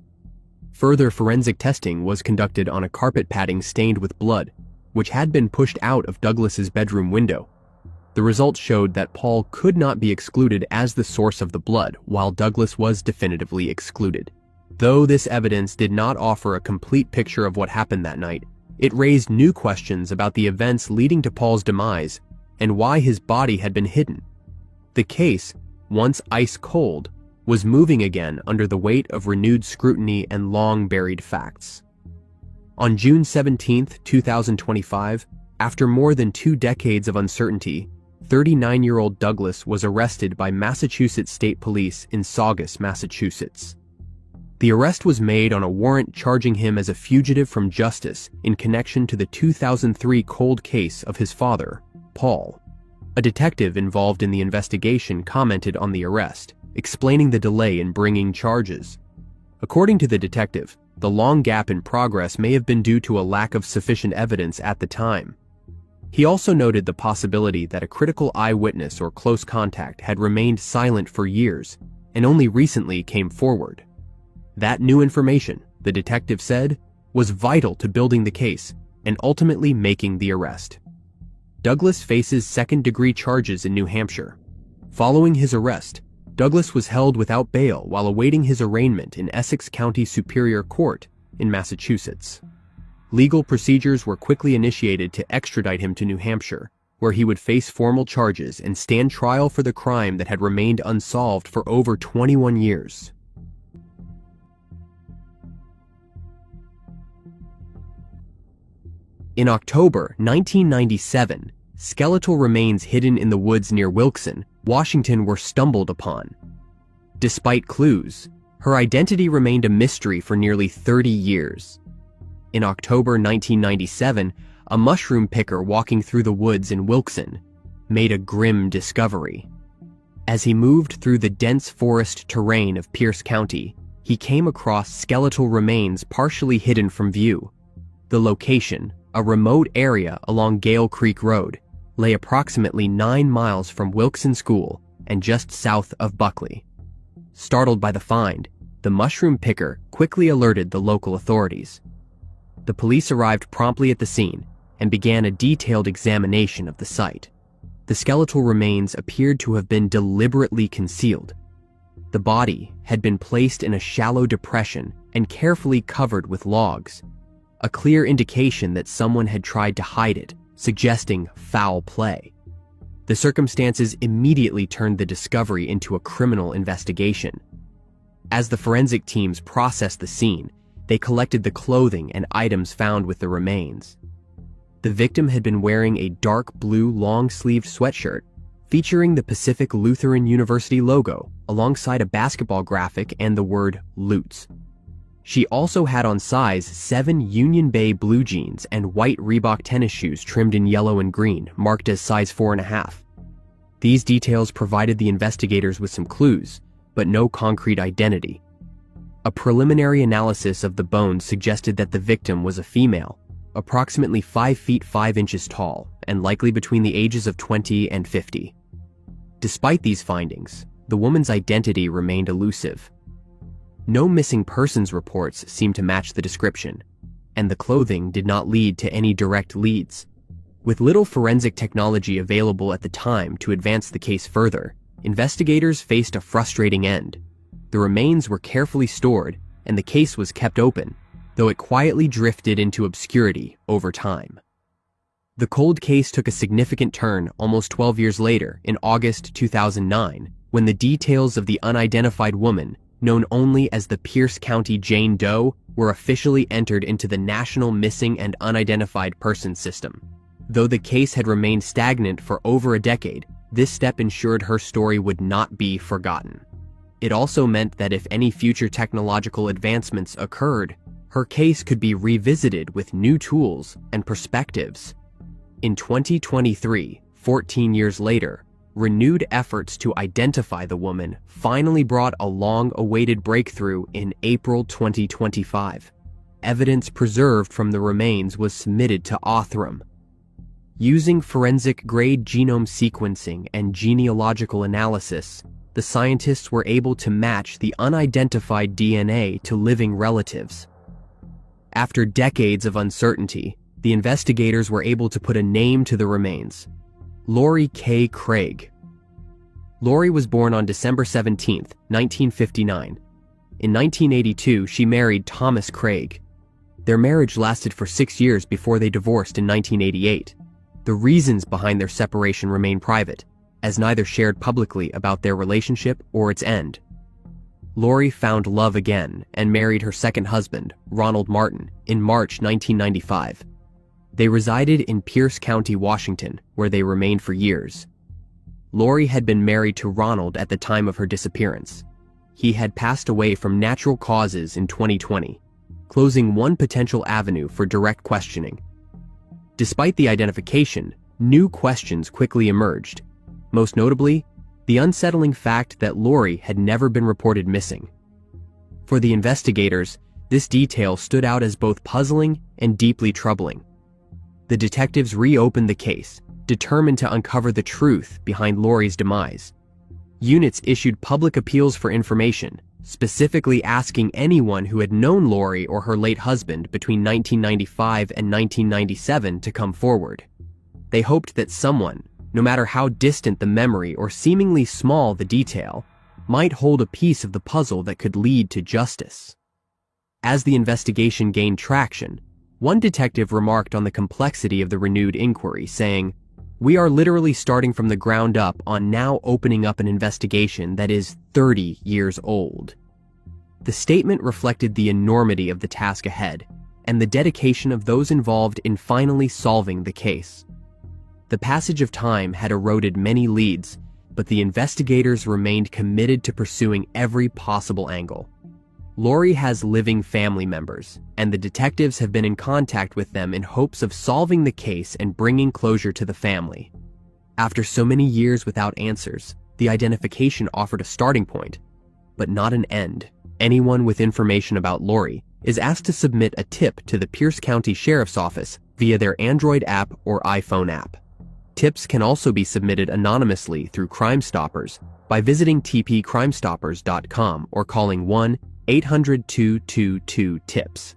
Further forensic testing was conducted on a carpet padding stained with blood, which had been pushed out of Douglas's bedroom window. The results showed that Paul could not be excluded as the source of the blood, while Douglas was definitively excluded. Though this evidence did not offer a complete picture of what happened that night, it raised new questions about the events leading to Paul's demise and why his body had been hidden. The case, once ice cold, was moving again under the weight of renewed scrutiny and long-buried facts. On June 17, 2025, after more than 2 decades of uncertainty, 39-year-old Douglas was arrested by Massachusetts State Police in Saugus, Massachusetts. The arrest was made on a warrant charging him as a fugitive from justice in connection to the 2003 cold case of his father, Paul. A detective involved in the investigation commented on the arrest, explaining the delay in bringing charges. According to the detective, the long gap in progress may have been due to a lack of sufficient evidence at the time. He also noted the possibility that a critical eyewitness or close contact had remained silent for years and only recently came forward. That new information, the detective said, was vital to building the case and ultimately making the arrest. Douglas faces second-degree charges in New Hampshire. Following his arrest, Douglas was held without bail while awaiting his arraignment in Essex County Superior Court in Massachusetts. Legal procedures were quickly initiated to extradite him to New Hampshire, where he would face formal charges and stand trial for the crime that had remained unsolved for over 21 years. In October 1997, skeletal remains hidden in the woods near Wilkson, Washington, were stumbled upon. Despite clues, her identity remained a mystery for nearly 30 years. In October 1997, a mushroom picker walking through the woods in Wilkson made a grim discovery. As he moved through the dense forest terrain of Pierce County, he came across skeletal remains partially hidden from view. The location, a remote area along Gale Creek Road, lay approximately 9 miles from Wilkson School and just south of Buckley. Startled by the find, the mushroom picker quickly alerted the local authorities. The police arrived promptly at the scene and began a detailed examination of the site. The skeletal remains appeared to have been deliberately concealed. The body had been placed in a shallow depression and carefully covered with logs, a clear indication that someone had tried to hide it, suggesting foul play. The circumstances immediately turned the discovery into a criminal investigation. As the forensic teams processed the scene, they collected the clothing and items found with the remains. The victim had been wearing a dark blue long-sleeved sweatshirt featuring the Pacific Lutheran University logo alongside a basketball graphic and the word Lutz. She also had on size 7 Union Bay blue jeans and white Reebok tennis shoes trimmed in yellow and green, marked as size 4.5. These details provided the investigators with some clues, but no concrete identity. A preliminary analysis of the bones suggested that the victim was a female, approximately 5 feet 5 inches tall, and likely between the ages of 20 and 50. Despite these findings, the woman's identity remained elusive. No missing persons reports seemed to match the description, and the clothing did not lead to any direct leads. With little forensic technology available at the time to advance the case further, investigators faced a frustrating end. The remains were carefully stored, and the case was kept open, though it quietly drifted into obscurity over time. The cold case took a significant turn almost 12 years later, in August 2009, when the details of the unidentified woman, known only as the Pierce County Jane Doe, were officially entered into the National Missing and Unidentified Persons System. Though the case had remained stagnant for over a decade, This step ensured her story would not be forgotten. It also meant that if any future technological advancements occurred, her case could be revisited with new tools and perspectives. In 2023, 14 years later, renewed efforts to identify the woman finally brought a long-awaited breakthrough in April 2025. Evidence preserved from the remains was submitted to Othram. Using forensic-grade genome sequencing and genealogical analysis, the scientists were able to match the unidentified DNA to living relatives. After decades of uncertainty, the investigators were able to put a name to the remains: Laurie K. Krage. Laurie was born on December 17, 1959. In 1982, she married Thomas Krage. Their marriage lasted for 6 years before they divorced in 1988. The reasons behind their separation remain private, as neither shared publicly about their relationship or its end. Laurie found love again and married her second husband, Ronald Martin, in March 1995. They resided in Pierce County, Washington, where they remained for years. Laurie had been married to Ronald at the time of her disappearance. He had passed away from natural causes in 2020, closing one potential avenue for direct questioning. Despite the identification, new questions quickly emerged. Most notably, the unsettling fact that Laurie had never been reported missing. For the investigators, this detail stood out as both puzzling and deeply troubling. The detectives reopened the case, determined to uncover the truth behind Laurie's demise. Units issued public appeals for information, specifically asking anyone who had known Laurie or her late husband between 1995 and 1997 to come forward. They hoped that someone, no matter how distant the memory or seemingly small the detail, might hold a piece of the puzzle that could lead to justice. As the investigation gained traction, one detective remarked on the complexity of the renewed inquiry, saying, "We are literally starting from the ground up on now opening up an investigation that is 30 years old." The statement reflected the enormity of the task ahead and the dedication of those involved in finally solving the case. The passage of time had eroded many leads, but the investigators remained committed to pursuing every possible angle. Laurie has living family members, and the detectives have been in contact with them in hopes of solving the case and bringing closure to the family. After so many years without answers, the identification offered a starting point, but not an end. Anyone with information about Laurie is asked to submit a tip to the Pierce County Sheriff's Office via their Android app or iPhone app. Tips can also be submitted anonymously through Crime Stoppers by visiting tpcrimestoppers.com or calling 1-800-222-TIPS.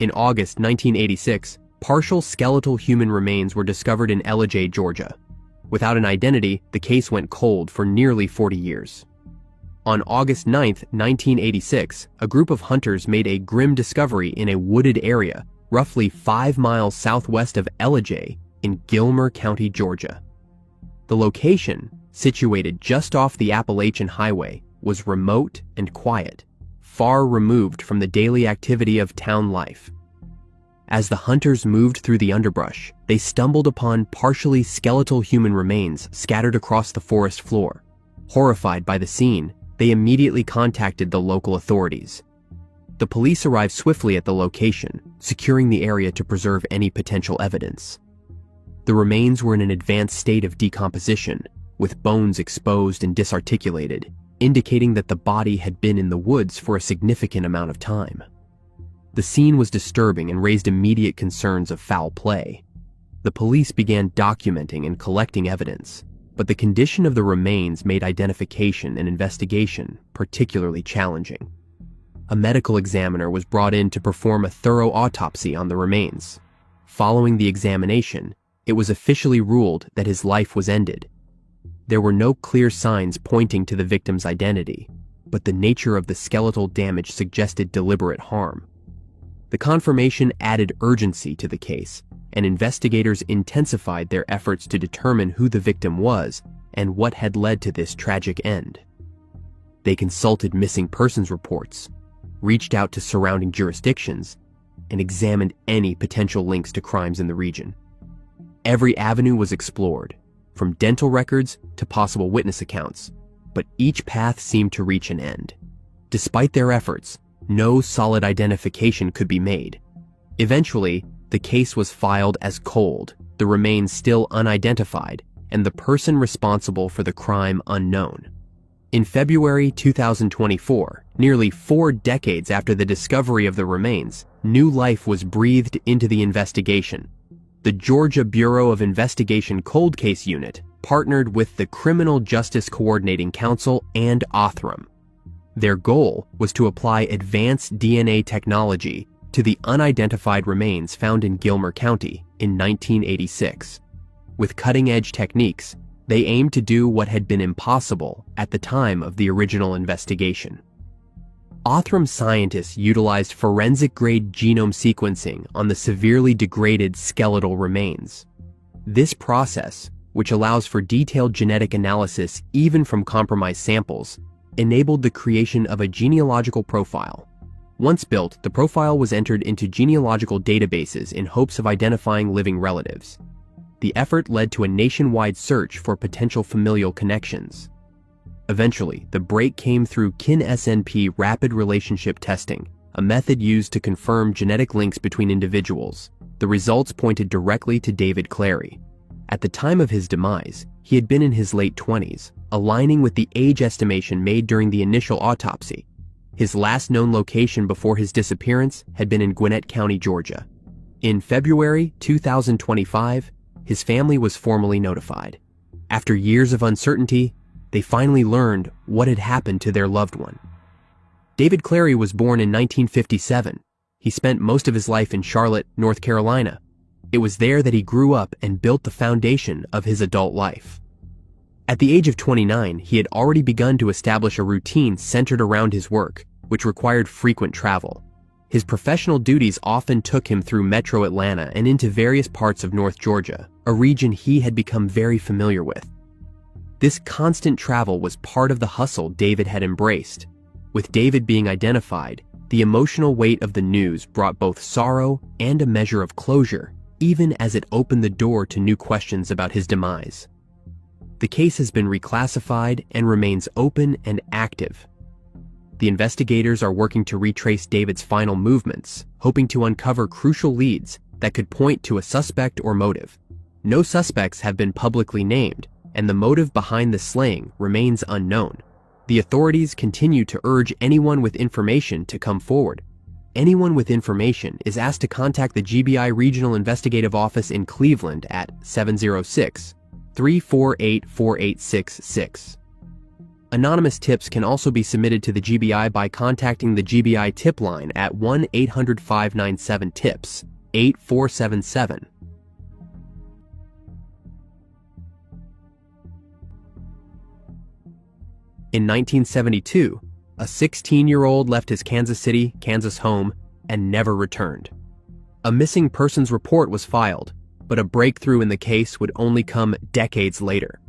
In August 1986, partial skeletal human remains were discovered in Herlihy, Georgia. Without an identity, the case went cold for nearly 40 years. On August 9, 1986, a group of hunters made a grim discovery in a wooded area, roughly 5 miles southwest of Herlihy in Gilmer County, Georgia. The location, situated just off the Appalachian Highway, was remote and quiet, far removed from the daily activity of town life. As the hunters moved through the underbrush, they stumbled upon partially skeletal human remains scattered across the forest floor. Horrified by the scene, they immediately contacted the local authorities. The police arrived swiftly at the location, securing the area to preserve any potential evidence. The remains were in an advanced state of decomposition, with bones exposed and disarticulated, indicating that the body had been in the woods for a significant amount of time. The scene was disturbing and raised immediate concerns of foul play. The police began documenting and collecting evidence, but the condition of the remains made identification and investigation particularly challenging. A medical examiner was brought in to perform a thorough autopsy on the remains. Following the examination, it was officially ruled that his life was ended. There were no clear signs pointing to the victim's identity, but the nature of the skeletal damage suggested deliberate harm. The confirmation added urgency to the case, and investigators intensified their efforts to determine who the victim was and what had led to this tragic end. They consulted missing persons reports, reached out to surrounding jurisdictions, and examined any potential links to crimes in the region. Every avenue was explored, from dental records to possible witness accounts, but each path seemed to reach an end. Despite their efforts, no solid identification could be made. Eventually, the case was filed as cold, the remains still unidentified, and the person responsible for the crime unknown. In February 2024, nearly 4 decades after the discovery of the remains, new life was breathed into the investigation. The Georgia Bureau of Investigation Cold Case Unit partnered with the Criminal Justice Coordinating Council and Othram. Their goal was to apply advanced DNA technology to the unidentified remains found in Gilmer County in 1986. With cutting-edge techniques, they aimed to do what had been impossible at the time of the original investigation. Othram scientists utilized forensic-grade genome sequencing on the severely degraded skeletal remains. This process, which allows for detailed genetic analysis even from compromised samples, enabled the creation of a genealogical profile. Once built, the profile was entered into genealogical databases in hopes of identifying living relatives. The effort led to a nationwide search for potential familial connections. Eventually, the break came through Kin-SNP rapid relationship testing, a method used to confirm genetic links between individuals. The results pointed directly to David Clary. At the time of his demise, he had been in his late 20s, aligning with the age estimation made during the initial autopsy. His last known location before his disappearance had been in Gwinnett County, Georgia. In February 2025, his family was formally notified. After years of uncertainty, they finally learned what had happened to their loved one. David Clary was born in 1957. He spent most of his life in Charlotte, North Carolina. It was there that he grew up and built the foundation of his adult life. At the age of 29, he had already begun to establish a routine centered around his work, which required frequent travel. His professional duties often took him through metro Atlanta and into various parts of North Georgia, a region he had become very familiar with. This constant travel was part of the hustle David had embraced. With David being identified, the emotional weight of the news brought both sorrow and a measure of closure, even as it opened the door to new questions about his demise. The case has been reclassified and remains open and active. The investigators are working to retrace David's final movements, hoping to uncover crucial leads that could point to a suspect or motive. No suspects have been publicly named, and the motive behind the slaying remains unknown. The authorities continue to urge anyone with information to come forward. Anyone with information is asked to contact the GBI Regional Investigative Office in Cleveland at 706-348-4866. Anonymous tips can also be submitted to the GBI by contacting the GBI tip line at 1-800-597-TIPS, 8477. In 1972, a 16-year-old left his Kansas City, Kansas home and never returned. A missing persons report was filed, but a breakthrough in the case would only come decades later.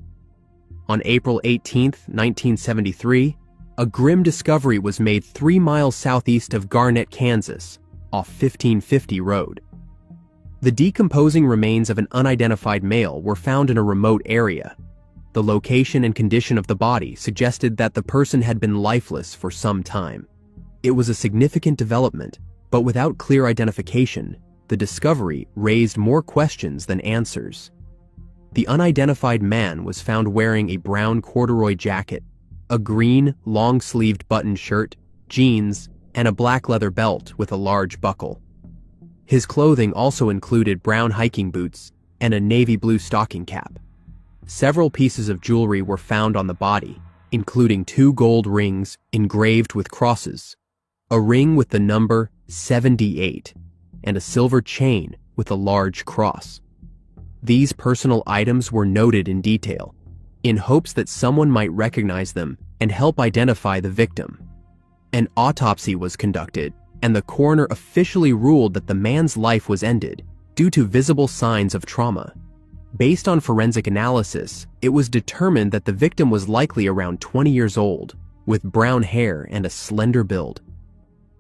On April 18, 1973, a grim discovery was made 3 miles southeast of Garnett, Kansas, off 1550 Road. The decomposing remains of an unidentified male were found in a remote area. The location and condition of the body suggested that the person had been lifeless for some time. It was a significant development, but without clear identification, the discovery raised more questions than answers. The unidentified man was found wearing a brown corduroy jacket, a green, long-sleeved buttoned shirt, jeans, and a black leather belt with a large buckle. His clothing also included brown hiking boots and a navy blue stocking cap. Several pieces of jewelry were found on the body, including 2 gold rings engraved with crosses, a ring with the number 78, and a silver chain with a large cross. These personal items were noted in detail, in hopes that someone might recognize them and help identify the victim. An autopsy was conducted, and the coroner officially ruled that the man's life was ended due to visible signs of trauma. Based on forensic analysis, it was determined that the victim was likely around 20 years old, with brown hair and a slender build.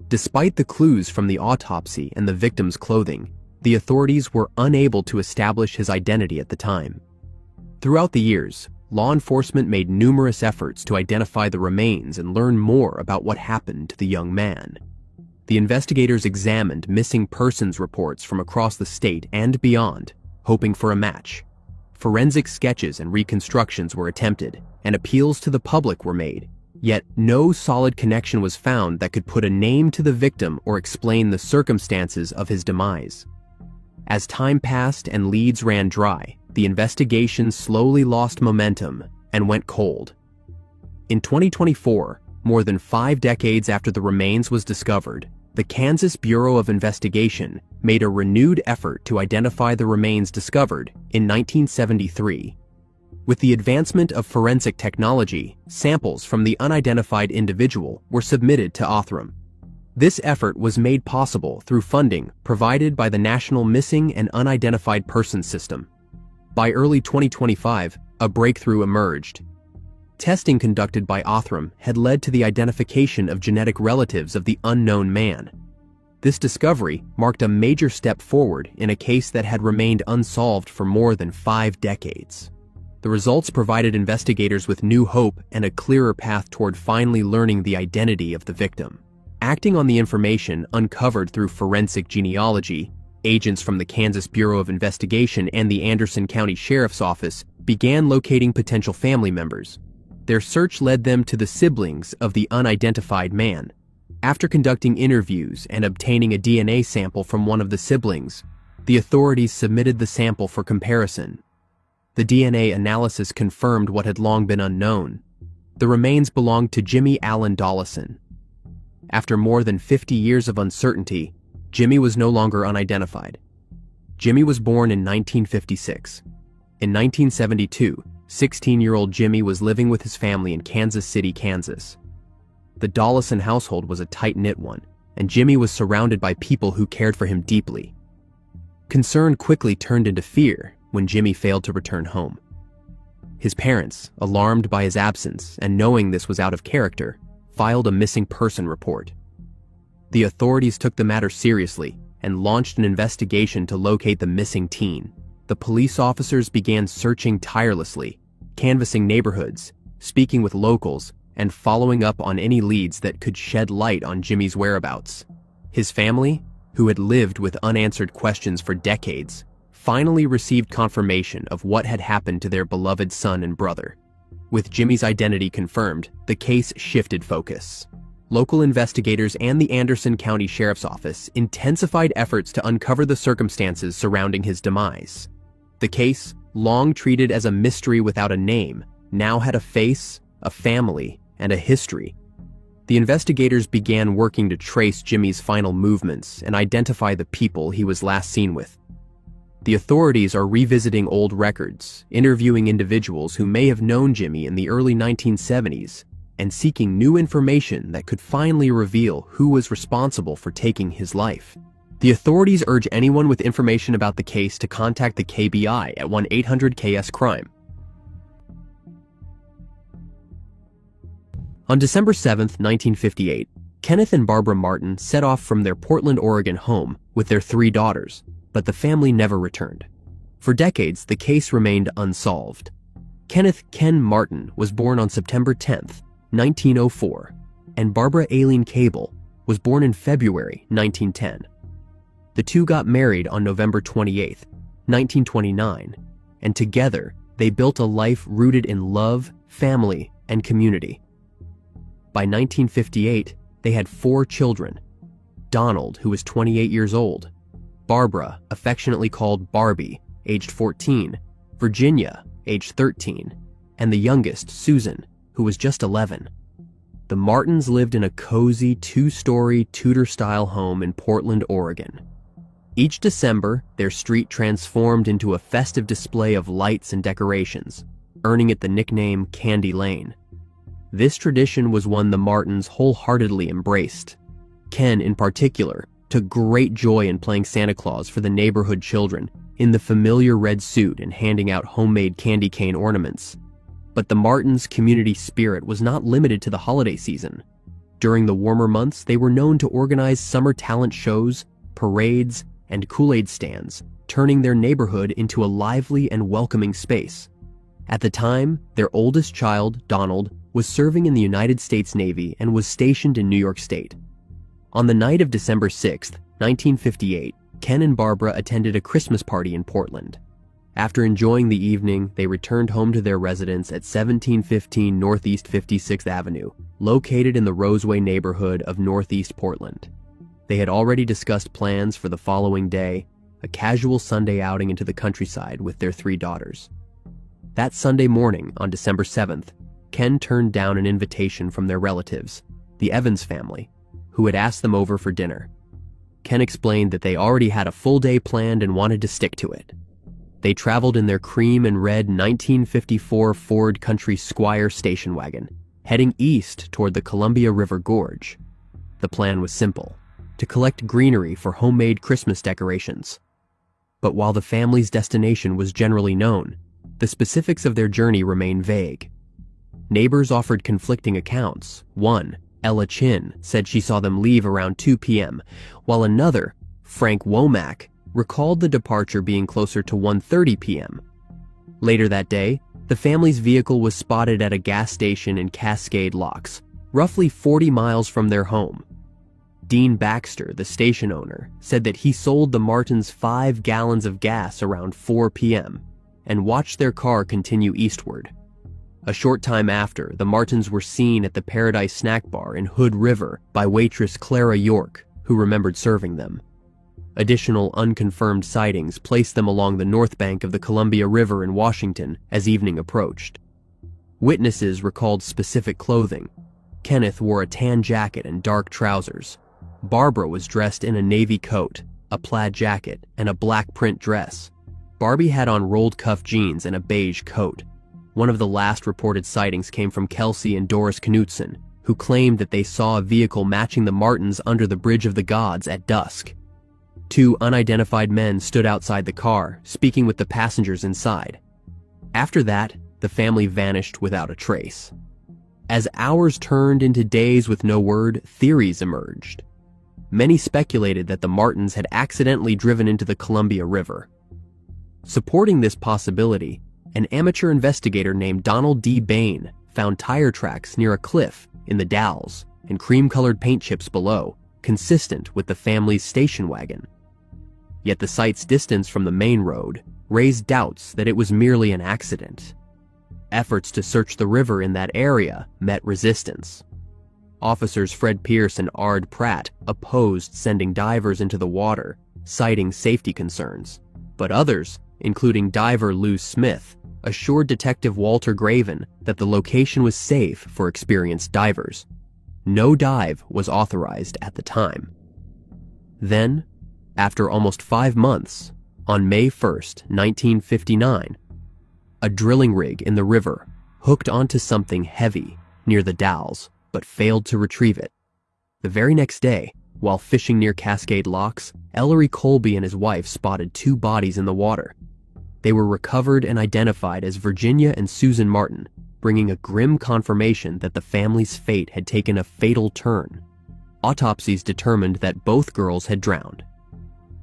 Despite the clues from the autopsy and the victim's clothing, the authorities were unable to establish his identity at the time. Throughout the years, law enforcement made numerous efforts to identify the remains and learn more about what happened to the young man. The investigators examined missing persons reports from across the state and beyond, hoping for a match. Forensic sketches and reconstructions were attempted, and appeals to the public were made, yet no solid connection was found that could put a name to the victim or explain the circumstances of his demise. As time passed and leads ran dry, the investigation slowly lost momentum and went cold. In 2024, more than 5 decades after the remains was discovered, the Kansas Bureau of Investigation made a renewed effort to identify the remains discovered in 1973. With the advancement of forensic technology, samples from the unidentified individual were submitted to Othram. This effort was made possible through funding provided by the National Missing and Unidentified Persons System. By early 2025, a breakthrough emerged. Testing conducted by Othram had led to the identification of genetic relatives of the unknown man. This discovery marked a major step forward in a case that had remained unsolved for more than 5 decades. The results provided investigators with new hope and a clearer path toward finally learning the identity of the victim. Acting on the information uncovered through forensic genealogy, agents from the Kansas Bureau of Investigation and the Anderson County Sheriff's Office began locating potential family members. Their search led them to the siblings of the unidentified man. After conducting interviews and obtaining a DNA sample from one of the siblings, the authorities submitted the sample for comparison. The DNA analysis confirmed what had long been unknown. The remains belonged to Jimmy Allen Dollison. After more than 50 years of uncertainty, Jimmy was no longer unidentified. Jimmy was born in 1956. In 1972, 16-year-old Jimmy was living with his family in Kansas City, Kansas. The Dollison household was a tight-knit one, and Jimmy was surrounded by people who cared for him deeply. Concern quickly turned into fear when Jimmy failed to return home. His parents, alarmed by his absence and knowing this was out of character, filed a missing person report. The authorities took the matter seriously and launched an investigation to locate the missing teen. The police officers began searching tirelessly, canvassing neighborhoods, speaking with locals, and following up on any leads that could shed light on Jimmy's whereabouts. His family, who had lived with unanswered questions for decades, finally received confirmation of what had happened to their beloved son and brother. With Jimmy's identity confirmed, the case shifted focus. Local investigators and the Anderson County Sheriff's Office intensified efforts to uncover the circumstances surrounding his demise. The case, long treated as a mystery without a name, now had a face, a family, and a history. The investigators began working to trace Jimmy's final movements and identify the people he was last seen with. The authorities are revisiting old records, interviewing individuals who may have known Jimmy in the early 1970s, and seeking new information that could finally reveal who was responsible for taking his life. The authorities urge anyone with information about the case to contact the KBI at 1-800-KS-CRIME. On December 7, 1958, Kenneth and Barbara Martin set off from their Portland, Oregon home with their 3 daughters, but the family never returned. For decades, the case remained unsolved. Kenneth Ken Martin was born on September 10, 1904, and Barbara Aileen Cable was born in February 1910. The two got married on November 28, 1929, and together they built a life rooted in love, family, and community. By 1958, they had 4 children: Donald, who was 28 years old, Barbara, affectionately called Barbie, aged 14, Virginia, aged 13, and the youngest, Susan, who was just 11. The Martins lived in a cozy 2-story Tudor-style home in Portland, Oregon. Each December, their street transformed into a festive display of lights and decorations, earning it the nickname Candy Lane. This tradition was one the Martins wholeheartedly embraced. Ken, in particular, took great joy in playing Santa Claus for the neighborhood children in the familiar red suit and handing out homemade candy cane ornaments. But the Martins' community spirit was not limited to the holiday season. During the warmer months, they were known to organize summer talent shows, parades, and Kool-Aid stands, turning their neighborhood into a lively and welcoming space. At the time, their oldest child, Donald, was serving in the United States Navy and was stationed in New York State. On the night of December 6, 1958, Ken and Barbara attended a Christmas party in Portland. After enjoying the evening, they returned home to their residence at 1715 Northeast 56th Avenue, located in the Roseway neighborhood of Northeast Portland. They had already discussed plans for the following day, a casual Sunday outing into the countryside with their 3 daughters. That Sunday morning, on December 7th, Ken turned down an invitation from their relatives, the Evans family, who had asked them over for dinner. Ken explained that they already had a full day planned and wanted to stick to it. They traveled in their cream and red 1954 Ford Country Squire station wagon, heading east toward the Columbia River Gorge. The plan was simple: to collect greenery for homemade Christmas decorations. But while the family's destination was generally known, the specifics of their journey remained vague. Neighbors offered conflicting accounts. One, Ella Chin, said she saw them leave around 2 p.m., while another, Frank Womack, recalled the departure being closer to 1:30 p.m. Later that day, the family's vehicle was spotted at a gas station in Cascade Locks, roughly 40 miles from their home. Dean Baxter, the station owner, said that he sold the Martins 5 gallons of gas around 4 p.m. and watched their car continue eastward. A short time after, the Martins were seen at the Paradise Snack Bar in Hood River by waitress Clara York, who remembered serving them. Additional unconfirmed sightings placed them along the north bank of the Columbia River in Washington as evening approached. Witnesses recalled specific clothing. Kenneth wore a tan jacket and dark trousers. Barbara was dressed in a navy coat, a plaid jacket, and a black print dress. Barbie had on rolled cuff jeans and a beige coat. One of the last reported sightings came from Kelsey and Doris Knutson, who claimed that they saw a vehicle matching the Martins under the Bridge of the Gods at dusk. 2 unidentified men stood outside the car, speaking with the passengers inside. After that, the family vanished without a trace. As hours turned into days with no word, theories emerged. Many speculated that the Martins had accidentally driven into the Columbia River. Supporting this possibility, an amateur investigator named Donald D. Bain found tire tracks near a cliff in the Dalles and cream-colored paint chips below, consistent with the family's station wagon. Yet the site's distance from the main road raised doubts that it was merely an accident. Efforts to search the river in that area met resistance. Officers Fred Pierce and Ard Pratt opposed sending divers into the water, citing safety concerns. But others, including diver Lou Smith, assured Detective Walter Graven that the location was safe for experienced divers. No dive was authorized at the time. Then, after almost 5 months, on May 1st, 1959, a drilling rig in the river hooked onto something heavy near the Dalles, but failed to retrieve it. The very next day, while fishing near Cascade Locks, Ellery Colby and his wife spotted 2 bodies in the water. They were recovered and identified as Virginia and Susan Martin, bringing a grim confirmation that the family's fate had taken a fatal turn. Autopsies determined that both girls had drowned.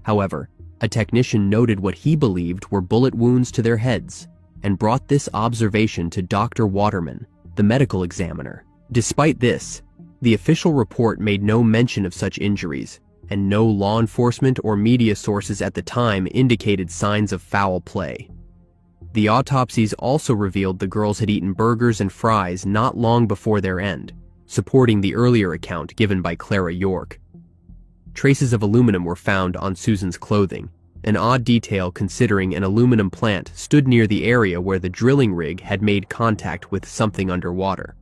However, a technician noted what he believed were bullet wounds to their heads and brought this observation to Dr. Waterman, the medical examiner. Despite this, the official report made no mention of such injuries, and no law enforcement or media sources at the time indicated signs of foul play. The autopsies also revealed the girls had eaten burgers and fries not long before their end, supporting the earlier account given by Clara York. Traces of aluminum were found on Susan's clothing, an odd detail considering an aluminum plant stood near the area where the drilling rig had made contact with something underwater.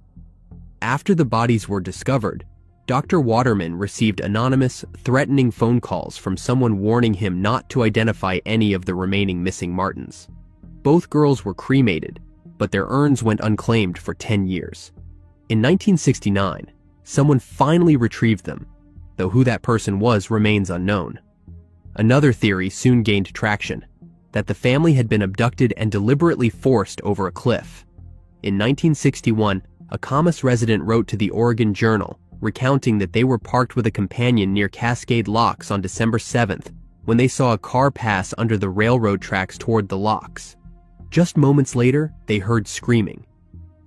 After the bodies were discovered, Dr. Waterman received anonymous, threatening phone calls from someone warning him not to identify any of the remaining missing Martins. Both girls were cremated, but their urns went unclaimed for 10 years. In 1969, someone finally retrieved them, though who that person was remains unknown. Another theory soon gained traction, that the family had been abducted and deliberately forced over a cliff. In 1961, a Camas resident wrote to the Oregon Journal, recounting that they were parked with a companion near Cascade Locks on December 7th when they saw a car pass under the railroad tracks toward the locks. Just moments later, they heard screaming.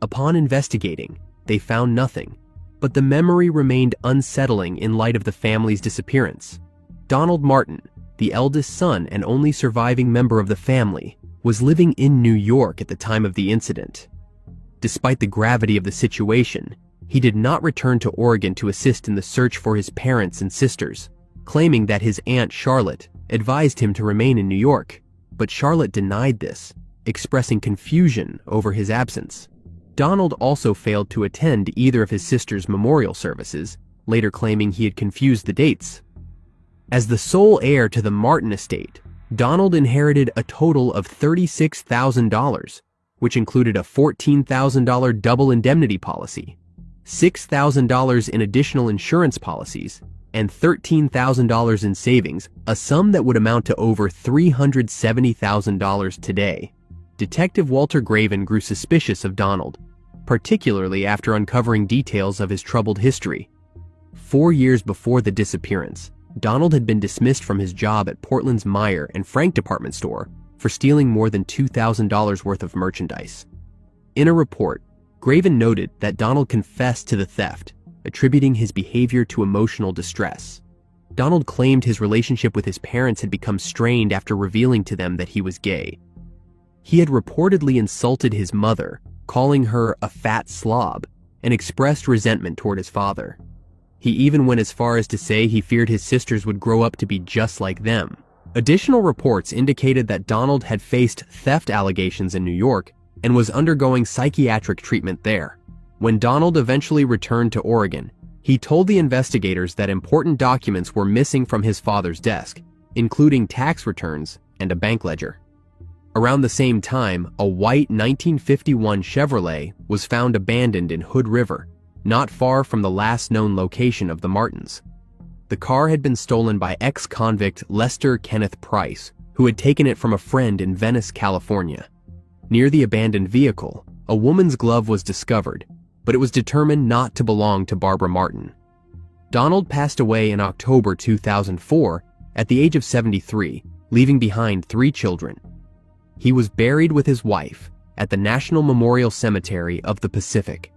Upon investigating, they found nothing, but the memory remained unsettling in light of the family's disappearance. Donald Martin, the eldest son and only surviving member of the family, was living in New York at the time of the incident. Despite the gravity of the situation, he did not return to Oregon to assist in the search for his parents and sisters, claiming that his Aunt Charlotte advised him to remain in New York, but Charlotte denied this, expressing confusion over his absence. Donald also failed to attend either of his sisters' memorial services, later claiming he had confused the dates. As the sole heir to the Martin estate, Donald inherited a total of $36,000, which included a $14,000 double indemnity policy, $6,000 in additional insurance policies, and $13,000 in savings, a sum that would amount to over $370,000 today. Detective Walter Graven grew suspicious of Donald, particularly after uncovering details of his troubled history. 4 years before the disappearance, Donald had been dismissed from his job at Portland's Meier and Frank department store for stealing more than $2,000 worth of merchandise. In a report, Graven noted that Donald confessed to the theft, attributing his behavior to emotional distress. Donald claimed his relationship with his parents had become strained after revealing to them that he was gay. He had reportedly insulted his mother, calling her a fat slob, and expressed resentment toward his father. He even went as far as to say he feared his sisters would grow up to be just like them. Additional reports indicated that Donald had faced theft allegations in New York and was undergoing psychiatric treatment there. When Donald eventually returned to Oregon, he told the investigators that important documents were missing from his father's desk, including tax returns and a bank ledger. Around the same time, a white 1951 Chevrolet was found abandoned in Hood River, not far from the last known location of the Martins. The car had been stolen by ex-convict Lester Kenneth Price, who had taken it from a friend in Venice, California. Near the abandoned vehicle, a woman's glove was discovered, but it was determined not to belong to Barbara Martin. Donald passed away in October 2004 at the age of 73, leaving behind 3 children. He was buried with his wife at the National Memorial Cemetery of the Pacific.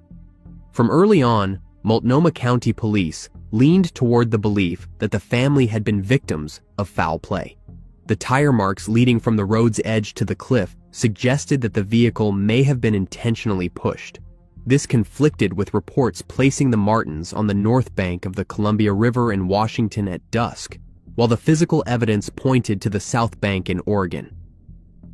From early on, Multnomah County Police leaned toward the belief that the family had been victims of foul play. The tire marks leading from the road's edge to the cliff suggested that the vehicle may have been intentionally pushed. This conflicted with reports placing the Martins on the north bank of the Columbia River in Washington at dusk, while the physical evidence pointed to the south bank in Oregon.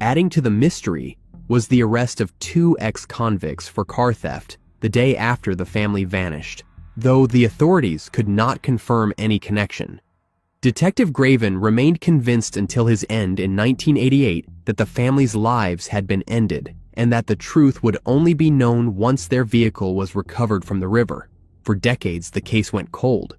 Adding to the mystery was the arrest of 2 ex-convicts for car theft the day after the family vanished, though the authorities could not confirm any connection. Detective Graven remained convinced until his end in 1988 that the family's lives had been ended, and that the truth would only be known once their vehicle was recovered from the river. For decades, the case went cold.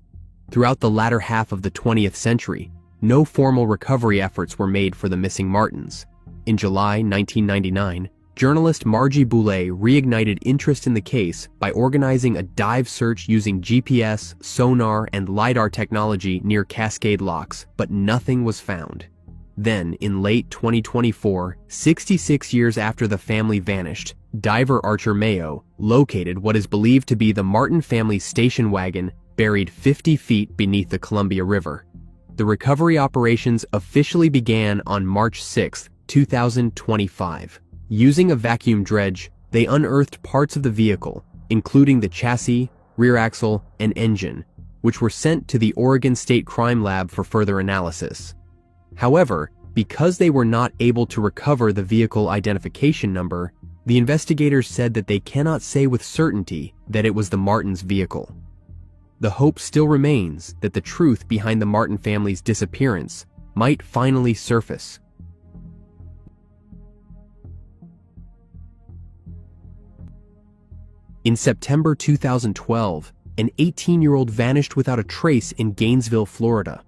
Throughout the latter half of the 20th century, no formal recovery efforts were made for the missing Martins. In July 1999, journalist Margie Boulay reignited interest in the case by organizing a dive search using GPS, sonar, and LiDAR technology near Cascade Locks, but nothing was found. Then, in late 2024, 66 years after the family vanished, diver Archer Mayo located what is believed to be the Martin family's station wagon buried 50 feet beneath the Columbia River. The recovery operations officially began on March 6, 2025. Using a vacuum dredge, they unearthed parts of the vehicle, including the chassis, rear axle, and engine, which were sent to the Oregon State Crime Lab for further analysis. However, because they were not able to recover the vehicle identification number, the investigators said that they cannot say with certainty that it was the Martins' vehicle. The hope still remains that the truth behind the Martin family's disappearance might finally surface. In September 2012, an 18-year-old vanished without a trace in Gainesville, Florida.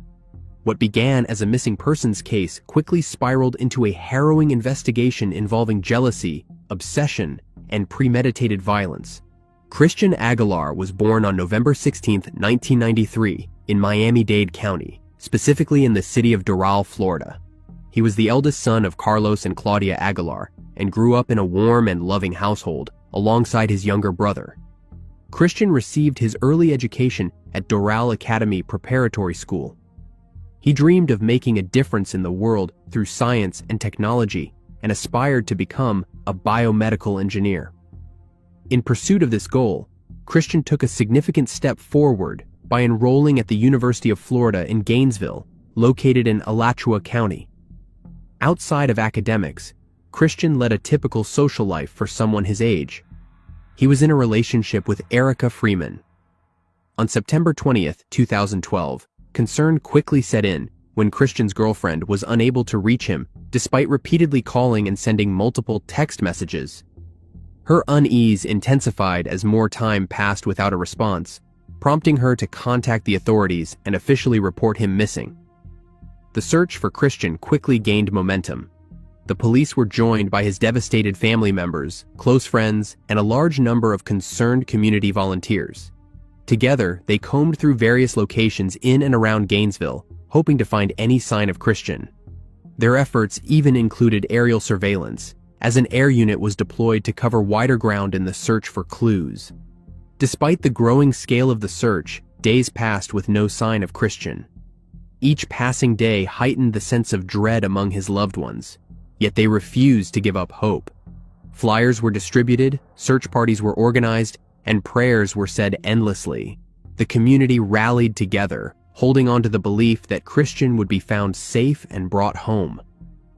What began as a missing persons case quickly spiraled into a harrowing investigation involving jealousy, obsession, and premeditated violence. Christian Aguilar was born on November 16, 1993, in Miami-Dade County, specifically in the city of Doral, Florida. He was the eldest son of Carlos and Claudia Aguilar and grew up in a warm and loving household alongside his younger brother. Christian received his early education at Doral Academy Preparatory School. He dreamed of making a difference in the world through science and technology and aspired to become a biomedical engineer. In pursuit of this goal, Christian took a significant step forward by enrolling at the University of Florida in Gainesville, located in Alachua County. Outside of academics, Christian led a typical social life for someone his age. He was in a relationship with Erica Freeman. On September 20, 2012, concern quickly set in when Christian's girlfriend was unable to reach him despite repeatedly calling and sending multiple text messages. Her unease intensified as more time passed without a response, prompting her to contact the authorities and officially report him missing. The search for Christian quickly gained momentum. The police were joined by his devastated family members, close friends, and a large number of concerned community volunteers. Together, they combed through various locations in and around Gainesville, hoping to find any sign of Christian. Their efforts even included aerial surveillance, as an air unit was deployed to cover wider ground in the search for clues. Despite the growing scale of the search, days passed with no sign of Christian. Each passing day heightened the sense of dread among his loved ones, yet they refused to give up hope. Flyers were distributed, search parties were organized, and prayers were said endlessly. The community rallied together, holding on to the belief that Christian would be found safe and brought home.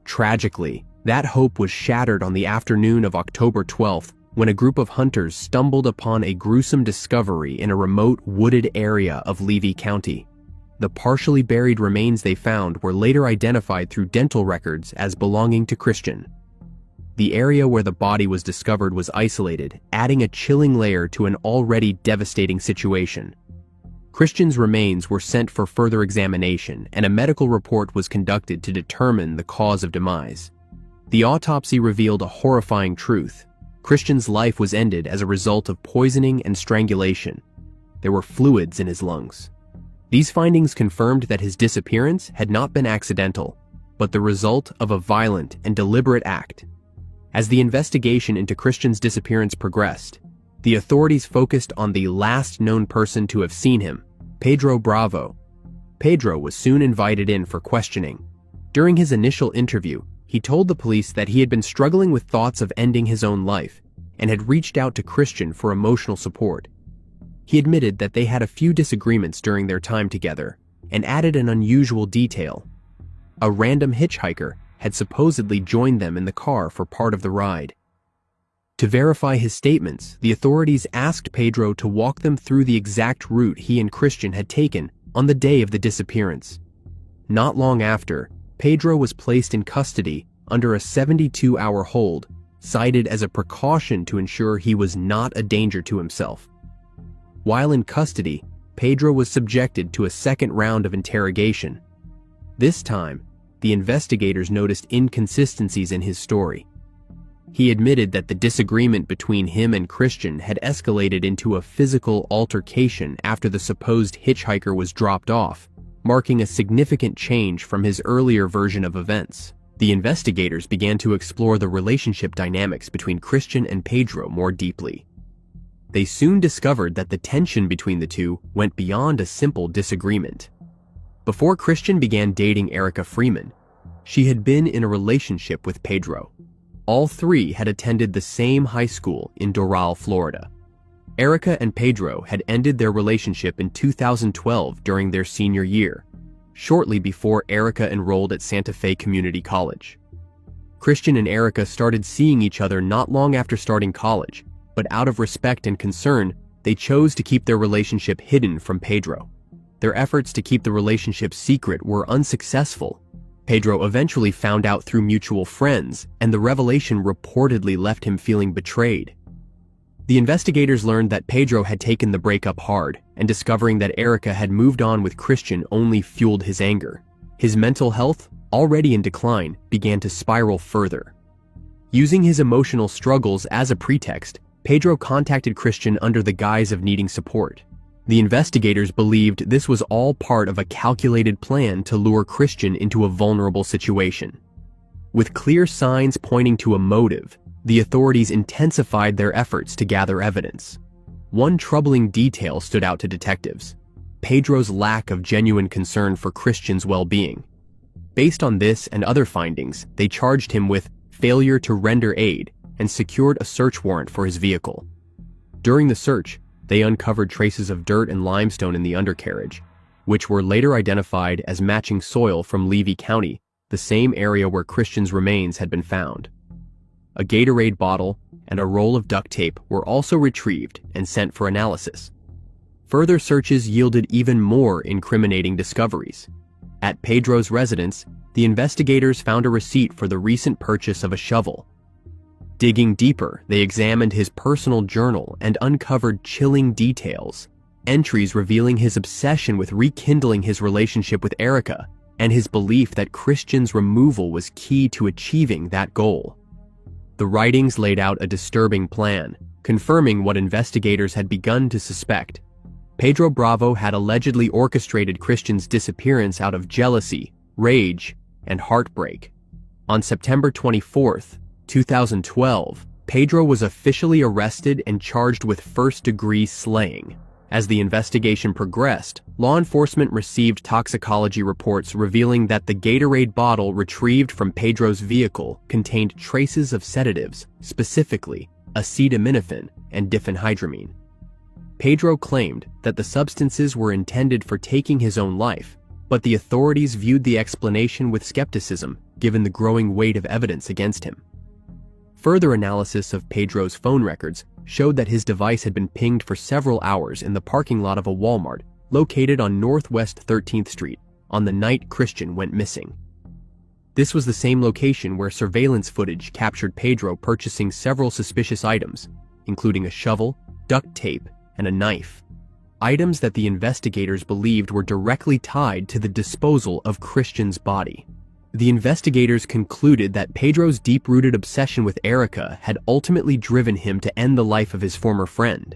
Tragically, that hope was shattered on the afternoon of October 12th when a group of hunters stumbled upon a gruesome discovery in a remote wooded area of Levy County. The partially buried remains they found were later identified through dental records as belonging to Christian. The area where the body was discovered was isolated, adding a chilling layer to an already devastating situation. Christian's remains were sent for further examination, and a medical report was conducted to determine the cause of demise. The autopsy revealed a horrifying truth. Christian's life was ended as a result of poisoning and strangulation. There were fluids in his lungs. These findings confirmed that his disappearance had not been accidental, but the result of a violent and deliberate act. As the investigation into Christian's disappearance progressed, the authorities focused on the last known person to have seen him, Pedro Bravo. Pedro was soon invited in for questioning. During his initial interview, he told the police that he had been struggling with thoughts of ending his own life and had reached out to Christian for emotional support. He admitted that they had a few disagreements during their time together and added an unusual detail. A random hitchhiker had supposedly joined them in the car for part of the ride. To verify his statements, the authorities asked Pedro to walk them through the exact route he and Christian had taken on the day of the disappearance. Not long after, Pedro was placed in custody under a 72-hour hold, cited as a precaution to ensure he was not a danger to himself. While in custody, Pedro was subjected to a second round of interrogation. This time, the investigators noticed inconsistencies in his story. He admitted that the disagreement between him and Christian had escalated into a physical altercation after the supposed hitchhiker was dropped off, marking a significant change from his earlier version of events. The investigators began to explore the relationship dynamics between Christian and Pedro more deeply. They soon discovered that the tension between the two went beyond a simple disagreement. Before Christian began dating Erica Freeman, she had been in a relationship with Pedro. All three had attended the same high school in Doral, Florida. Erica and Pedro had ended their relationship in 2012 during their senior year, shortly before Erica enrolled at Santa Fe Community College. Christian and Erica started seeing each other not long after starting college, but out of respect and concern, they chose to keep their relationship hidden from Pedro. Their efforts to keep the relationship secret were unsuccessful. Pedro eventually found out through mutual friends, and the revelation reportedly left him feeling betrayed. The investigators learned that Pedro had taken the breakup hard, and discovering that Erica had moved on with Christian only fueled his anger. His mental health, already in decline, began to spiral further. Using his emotional struggles as a pretext, Pedro contacted Christian under the guise of needing support. The investigators believed this was all part of a calculated plan to lure Christian into a vulnerable situation. With clear signs pointing to a motive, the authorities intensified their efforts to gather evidence. One troubling detail stood out to detectives: Pedro's lack of genuine concern for Christian's well-being. Based on this and other findings, they charged him with failure to render aid and secured a search warrant for his vehicle. During the search, they uncovered traces of dirt and limestone in the undercarriage, which were later identified as matching soil from Levy County, the same area where Christian's remains had been found. A Gatorade bottle and a roll of duct tape were also retrieved and sent for analysis. Further searches yielded even more incriminating discoveries. At Pedro's residence, the investigators found a receipt for the recent purchase of a shovel. Digging deeper, they examined his personal journal and uncovered chilling details, entries revealing his obsession with rekindling his relationship with Erica and his belief that Christian's removal was key to achieving that goal. The writings laid out a disturbing plan, confirming what investigators had begun to suspect. Pedro Bravo had allegedly orchestrated Christian's disappearance out of jealousy, rage, and heartbreak. On September 24, 2012, Pedro was officially arrested and charged with first-degree slaying. As the investigation progressed, law enforcement received toxicology reports revealing that the Gatorade bottle retrieved from Pedro's vehicle contained traces of sedatives, specifically acetaminophen and diphenhydramine. Pedro claimed that the substances were intended for taking his own life, but the authorities viewed the explanation with skepticism given the growing weight of evidence against him. Further analysis of Pedro's phone records showed that his device had been pinged for several hours in the parking lot of a Walmart located on Northwest 13th Street on the night Christian went missing. This was the same location where surveillance footage captured Pedro purchasing several suspicious items, including a shovel, duct tape, and a knife. Items that the investigators believed were directly tied to the disposal of Christian's body. The investigators concluded that Pedro's deep-rooted obsession with Erica had ultimately driven him to end the life of his former friend.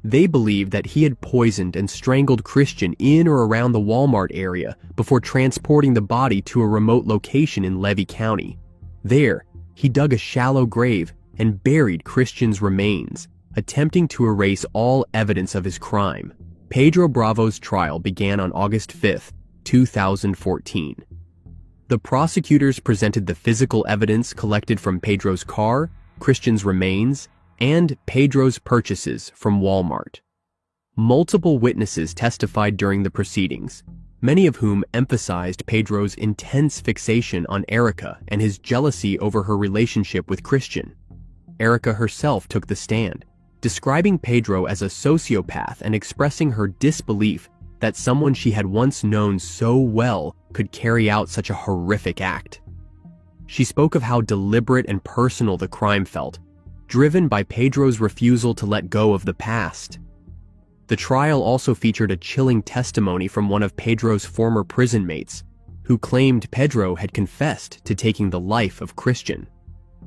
They believed that he had poisoned and strangled Christian in or around the Walmart area before transporting the body to a remote location in Levy County. There, he dug a shallow grave and buried Christian's remains, attempting to erase all evidence of his crime. Pedro Bravo's trial began on August 5, 2014. The prosecutors presented the physical evidence collected from Pedro's car, Christian's remains, and Pedro's purchases from Walmart. Multiple witnesses testified during the proceedings, many of whom emphasized Pedro's intense fixation on Erica and his jealousy over her relationship with Christian. Erica herself took the stand, describing Pedro as a sociopath and expressing her disbelief that someone she had once known so well could carry out such a horrific act. She spoke of how deliberate and personal the crime felt, driven by Pedro's refusal to let go of the past. The trial also featured a chilling testimony from one of Pedro's former prison mates, who claimed Pedro had confessed to taking the life of Christian.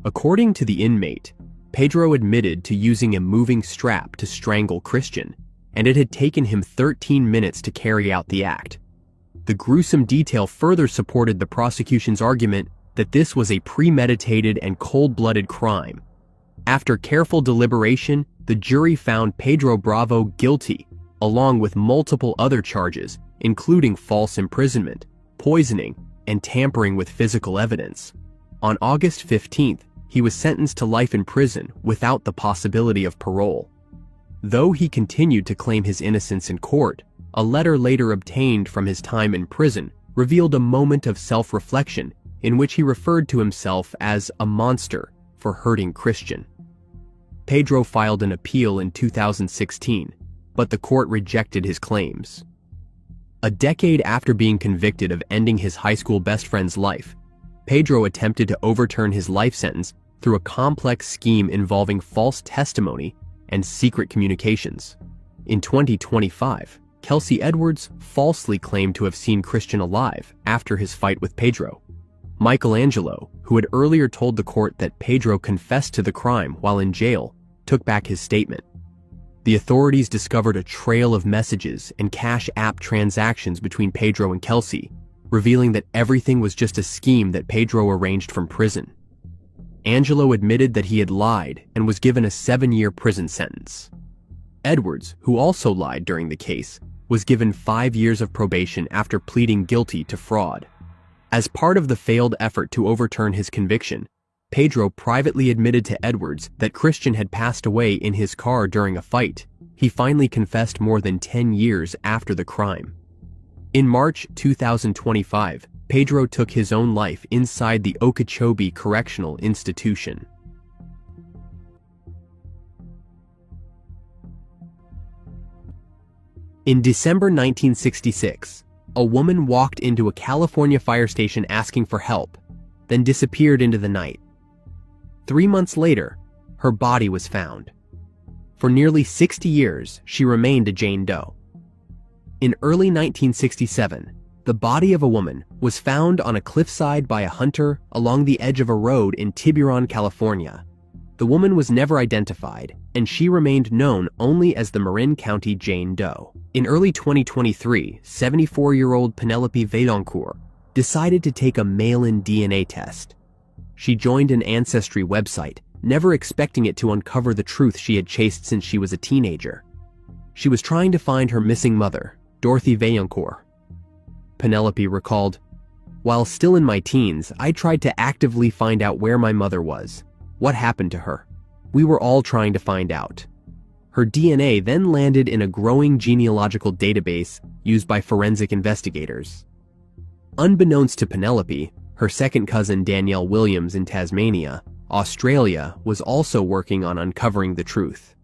According to the inmate, Pedro admitted to using a moving strap to strangle Christian, and it had taken him 13 minutes to carry out the act. The gruesome detail further supported the prosecution's argument that this was a premeditated and cold-blooded crime. After careful deliberation, the jury found Pedro Bravo guilty, along with multiple other charges, including false imprisonment, poisoning, and tampering with physical evidence. On August 15th, he was sentenced to life in prison without the possibility of parole. Though he continued to claim his innocence in court, a letter later obtained from his time in prison revealed a moment of self-reflection in which he referred to himself as a monster for hurting Christian. Pedro filed an appeal in 2016, but the court rejected his claims. A decade after being convicted of ending his high school best friend's life, Pedro attempted to overturn his life sentence through a complex scheme involving false testimony and secret communications. In 2025, Kelsey Edwards falsely claimed to have seen Christian alive after his fight with Pedro. Michelangelo, who had earlier told the court that Pedro confessed to the crime while in jail, took back his statement. The authorities discovered a trail of messages and Cash App transactions between Pedro and Kelsey, revealing that everything was just a scheme that Pedro arranged from prison. Angelo admitted that he had lied and was given a 7-year prison sentence. Edwards, who also lied during the case, was given 5 years of probation after pleading guilty to fraud. As part of the failed effort to overturn his conviction, Pedro privately admitted to Edwards that Christian had passed away in his car during a fight. He finally confessed more than 10 years after the crime. In March 2025, Pedro took his own life inside the Okeechobee Correctional Institution. In December 1966, a woman walked into a California fire station asking for help, then disappeared into the night. 3 months later, her body was found. For nearly 60 years, she remained a Jane Doe. In early 1967, the body of a woman was found on a cliffside by a hunter along the edge of a road in Tiburon, California. The woman was never identified, and she remained known only as the Marin County Jane Doe. In early 2023, 74-year-old Pauline Vaillancourt decided to take a mail-in DNA test. She joined an ancestry website, never expecting it to uncover the truth she had chased since she was a teenager. She was trying to find her missing mother, Dorothy Vaillancourt. Penelope recalled, "While still in my teens, I tried to actively find out where my mother was. What happened to her? We were all trying to find out." Her DNA then landed in a growing genealogical database used by forensic investigators. Unbeknownst to Penelope, her second cousin Danielle Williams in Tasmania, Australia, was also working on uncovering the truth.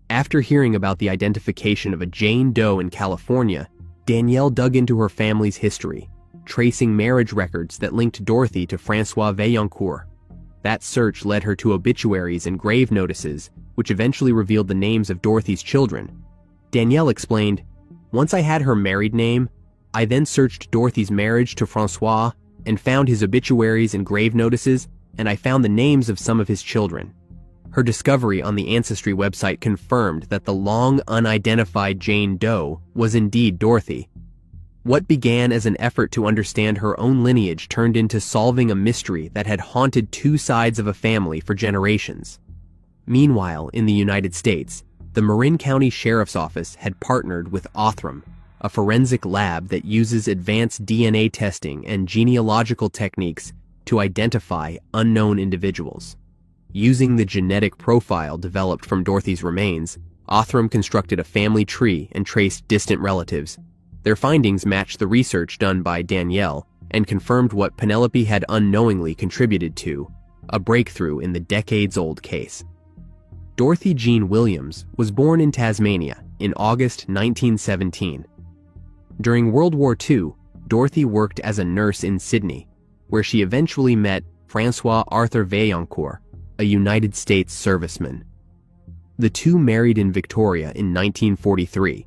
After hearing about the identification of a Jane Doe in California, Danielle dug into her family's history, tracing marriage records that linked Dorothy to Francois Vaillancourt. That search led her to obituaries and grave notices, which eventually revealed the names of Dorothy's children. Danielle explained, "Once I had her married name, I then searched Dorothy's marriage to Francois and found his obituaries and grave notices, and I found the names of some of his children." Her discovery on the Ancestry website confirmed that the long unidentified Jane Doe was indeed Dorothy. What began as an effort to understand her own lineage turned into solving a mystery that had haunted two sides of a family for generations. Meanwhile, in the United States, the Marin County Sheriff's Office had partnered with Othram, a forensic lab that uses advanced DNA testing and genealogical techniques to identify unknown individuals. Using the genetic profile developed from Dorothy's remains, Othram constructed a family tree and traced distant relatives. Their findings matched the research done by Danielle and confirmed what Penelope had unknowingly contributed to, a breakthrough in the decades-old case. Dorothy Jean Williams was born in Tasmania in August 1917. During World War II, Dorothy worked as a nurse in Sydney, where she eventually met Francois Arthur Vaillancourt, a United States serviceman. The two married in Victoria in 1943.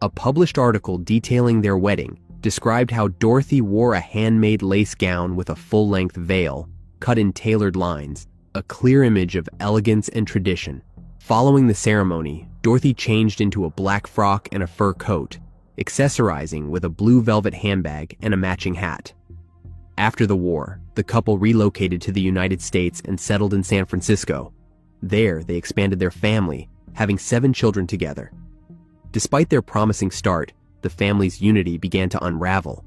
A published article detailing their wedding described how Dorothy wore a handmade lace gown with a full-length veil, cut in tailored lines, a clear image of elegance and tradition. Following the ceremony, Dorothy changed into a black frock and a fur coat, accessorizing with a blue velvet handbag and a matching hat. After the war, the couple relocated to the United States and settled in San Francisco. There, they expanded their family, having 7 children together. Despite their promising start, the family's unity began to unravel.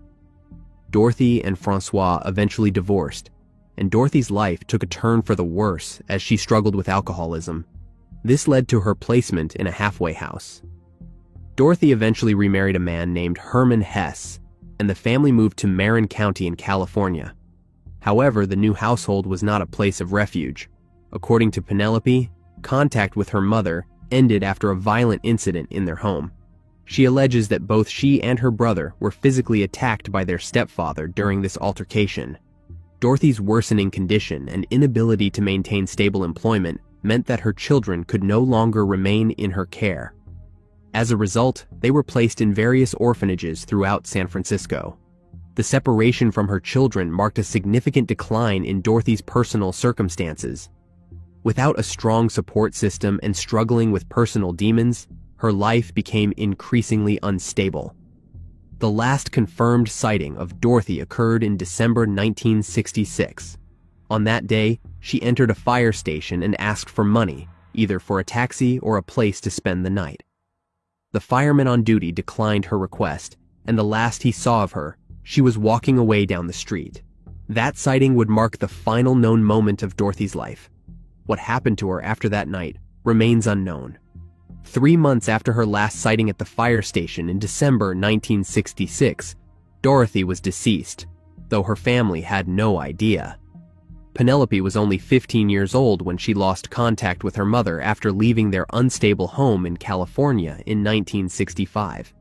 Dorothy and Francois eventually divorced, and Dorothy's life took a turn for the worse as she struggled with alcoholism. This led to her placement in a halfway house. Dorothy eventually remarried a man named Herman Hess, and the family moved to Marin County in California. However, the new household was not a place of refuge. According to Penelope, contact with her mother ended after a violent incident in their home. She alleges that both she and her brother were physically attacked by their stepfather during this altercation. Dorothy's worsening condition and inability to maintain stable employment meant that her children could no longer remain in her care. As a result, they were placed in various orphanages throughout San Francisco. The separation from her children marked a significant decline in Dorothy's personal circumstances. Without a strong support system and struggling with personal demons, her life became increasingly unstable. The last confirmed sighting of Dorothy occurred in December 1966. On that day, she entered a fire station and asked for money, either for a taxi or a place to spend the night. The fireman on duty declined her request, and the last he saw of her, she was walking away down the street. That sighting would mark the final known moment of Dorothy's life. What happened to her after that night remains unknown. 3 months after her last sighting at the fire station in December 1966, Dorothy was deceased, though her family had no idea. Penelope was only 15 years old when she lost contact with her mother after leaving their unstable home in California in 1965.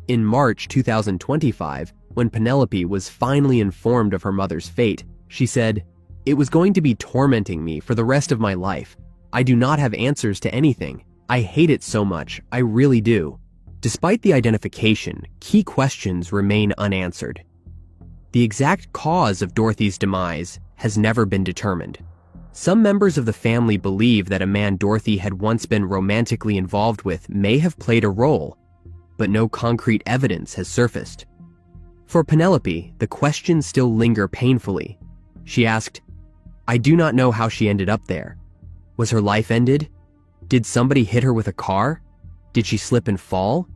In March 2025, when Penelope was finally informed of her mother's fate, she said, "It was going to be tormenting me for the rest of my life. I do not have answers to anything. I hate it so much, I really do." Despite the identification, key questions remain unanswered. The exact cause of Dorothy's demise has never been determined. Some members of the family believe that a man Dorothy had once been romantically involved with may have played a role, but no concrete evidence has surfaced. For Penelope, the questions still linger painfully. She asked, "I do not know how she ended up there. Was her life ended? Did somebody hit her with a car? Did she slip and fall?"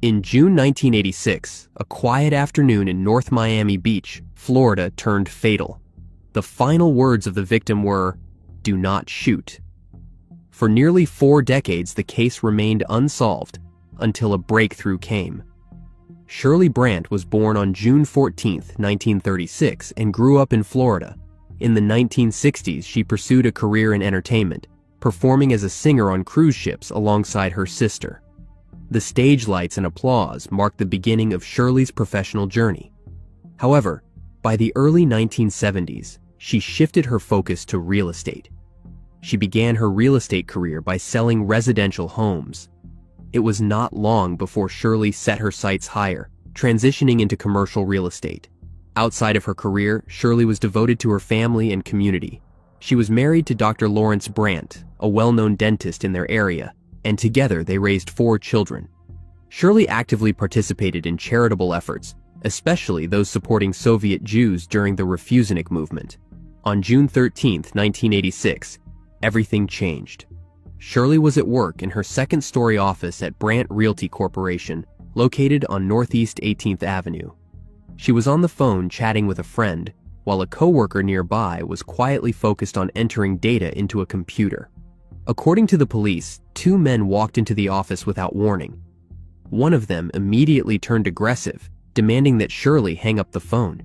In June 1986, a quiet afternoon in North Miami Beach, Florida, turned fatal. The final words of the victim were, "Do not shoot." For nearly 4 decades, the case remained unsolved until a breakthrough came. Shirley Brant was born on June 14, 1936, and grew up in Florida. In the 1960s, she pursued a career in entertainment, performing as a singer on cruise ships alongside her sister. The stage lights and applause marked the beginning of Shirley's professional journey. However, by the early 1970s, she shifted her focus to real estate. She began her real estate career by selling residential homes. It was not long before Shirley set her sights higher, transitioning into commercial real estate. Outside of her career, Shirley was devoted to her family and community. She was married to Dr. Lawrence Brant, a well-known dentist in their area, and together they raised 4 children. Shirley actively participated in charitable efforts, especially those supporting Soviet Jews during the Refusenik movement. On June 13, 1986, everything changed. Shirley was at work in her second-story office at Brant Realty Corporation, located on Northeast 18th Avenue. She was on the phone chatting with a friend, while a coworker nearby was quietly focused on entering data into a computer. According to the police, 2 men walked into the office without warning. One of them immediately turned aggressive, demanding that Shirley hang up the phone.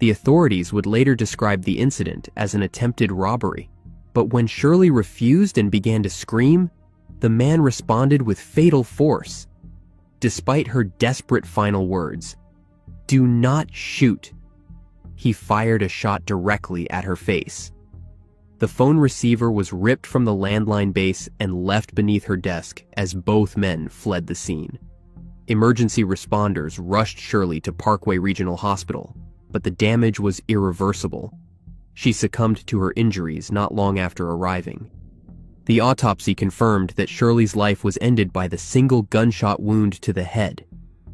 The authorities would later describe the incident as an attempted robbery, but when Shirley refused and began to scream, the man responded with fatal force. Despite her desperate final words, "Do not shoot," he fired a shot directly at her face. The phone receiver was ripped from the landline base and left beneath her desk as both men fled the scene. Emergency responders rushed Shirley to Parkway Regional Hospital, but the damage was irreversible. She succumbed to her injuries not long after arriving. The autopsy confirmed that Shirley's life was ended by the single gunshot wound to the head.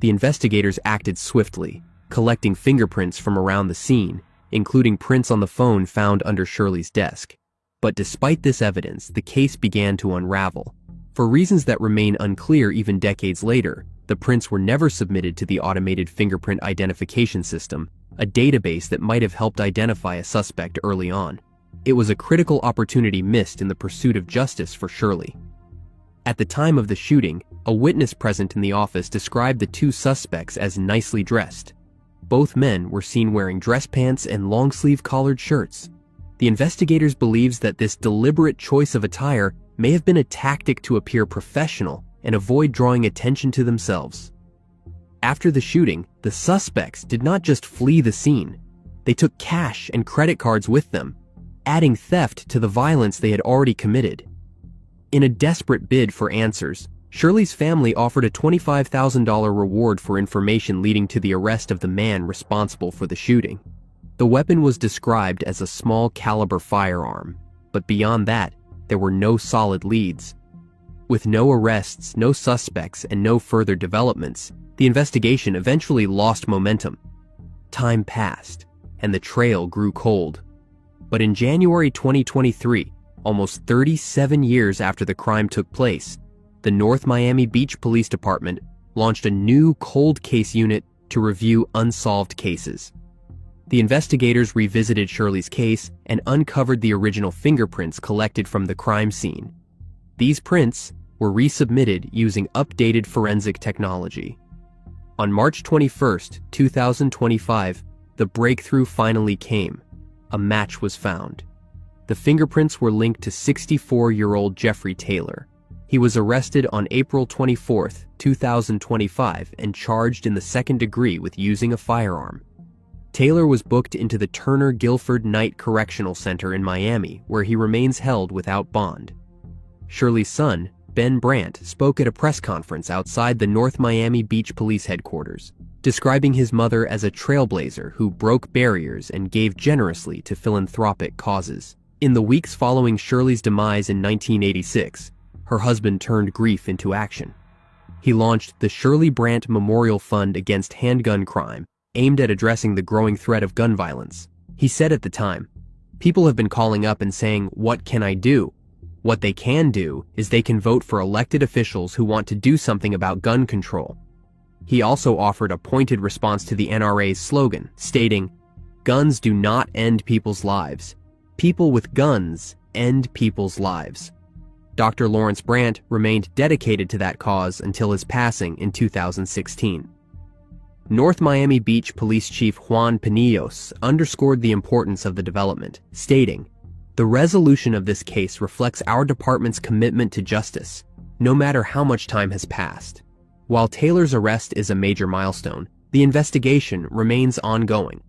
The investigators acted swiftly, collecting fingerprints from around the scene, including prints on the phone found under Shirley's desk. But despite this evidence, the case began to unravel. For reasons that remain unclear even decades later, the prints were never submitted to the Automated Fingerprint Identification System, a database that might have helped identify a suspect early on. It was a critical opportunity missed in the pursuit of justice for Shirley. At the time of the shooting, a witness present in the office described the 2 suspects as nicely dressed. Both men were seen wearing dress pants and long-sleeve collared shirts. The investigators believes that this deliberate choice of attire may have been a tactic to appear professional and avoid drawing attention to themselves. After the shooting, the suspects did not just flee the scene. They took cash and credit cards with them, adding theft to the violence they had already committed. In a desperate bid for answers, Shirley's family offered a $25,000 reward for information leading to the arrest of the man responsible for the shooting. The weapon was described as a small caliber firearm, but beyond that, there were no solid leads. With no arrests, no suspects, and no further developments, the investigation eventually lost momentum. Time passed, and the trail grew cold. But in January 2023, almost 37 years after the crime took place, the North Miami Beach Police Department launched a new cold case unit to review unsolved cases. The investigators revisited Shirley's case and uncovered the original fingerprints collected from the crime scene. These prints were resubmitted using updated forensic technology. On March 21, 2025, the breakthrough finally came. A match was found. The fingerprints were linked to 64-year-old Jeffrey Taylor. He was arrested on April 24, 2025, and charged in the second degree with using a firearm. Taylor was booked into the Turner Guilford Night Correctional Center in Miami, where he remains held without bond. Shirley's son, Ben Brant, spoke at a press conference outside the North Miami Beach Police Headquarters, describing his mother as a trailblazer who broke barriers and gave generously to philanthropic causes. In the weeks following Shirley's demise in 1986, her husband turned grief into action. He launched the Shirley Brant Memorial Fund Against Handgun Crime, aimed at addressing the growing threat of gun violence. He said at the time, "People have been calling up and saying, 'What can I do?' What they can do is they can vote for elected officials who want to do something about gun control." He also offered a pointed response to the NRA's slogan, stating, "Guns do not end people's lives. People with guns end people's lives." Dr. Lawrence Brant remained dedicated to that cause until his passing in 2016. North Miami Beach Police Chief Juan Pinillos underscored the importance of the development, stating, "The resolution of this case reflects our department's commitment to justice, no matter how much time has passed." While Taylor's arrest is a major milestone, the investigation remains ongoing.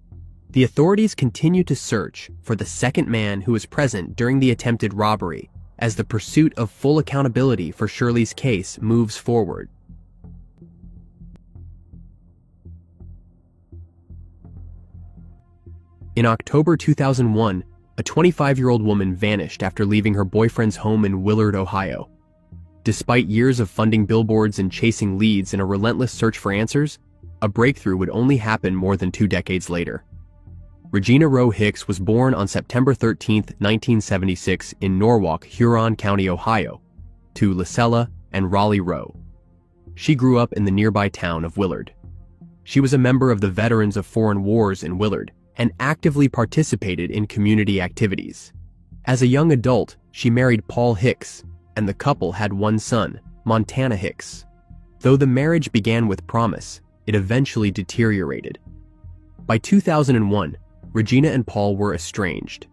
The authorities continue to search for the second man who was present during the attempted robbery, as the pursuit of full accountability for Shirley's case moves forward. In October 2001, a 25-year-old woman vanished after leaving her boyfriend's home in Willard, Ohio. Despite years of funding billboards and chasing leads in a relentless search for answers, a breakthrough would only happen more than 2 decades later. Regina Rowe Hicks was born on September 13, 1976 in Norwalk, Huron County, Ohio, to Lacella and Raleigh Rowe. She grew up in the nearby town of Willard. She was a member of the Veterans of Foreign Wars in Willard and actively participated in community activities. As a young adult, she married Paul Hicks, and the couple had one son, Montana Hicks. Though the marriage began with promise, it eventually deteriorated. By 2001, Regina and Paul were estranged.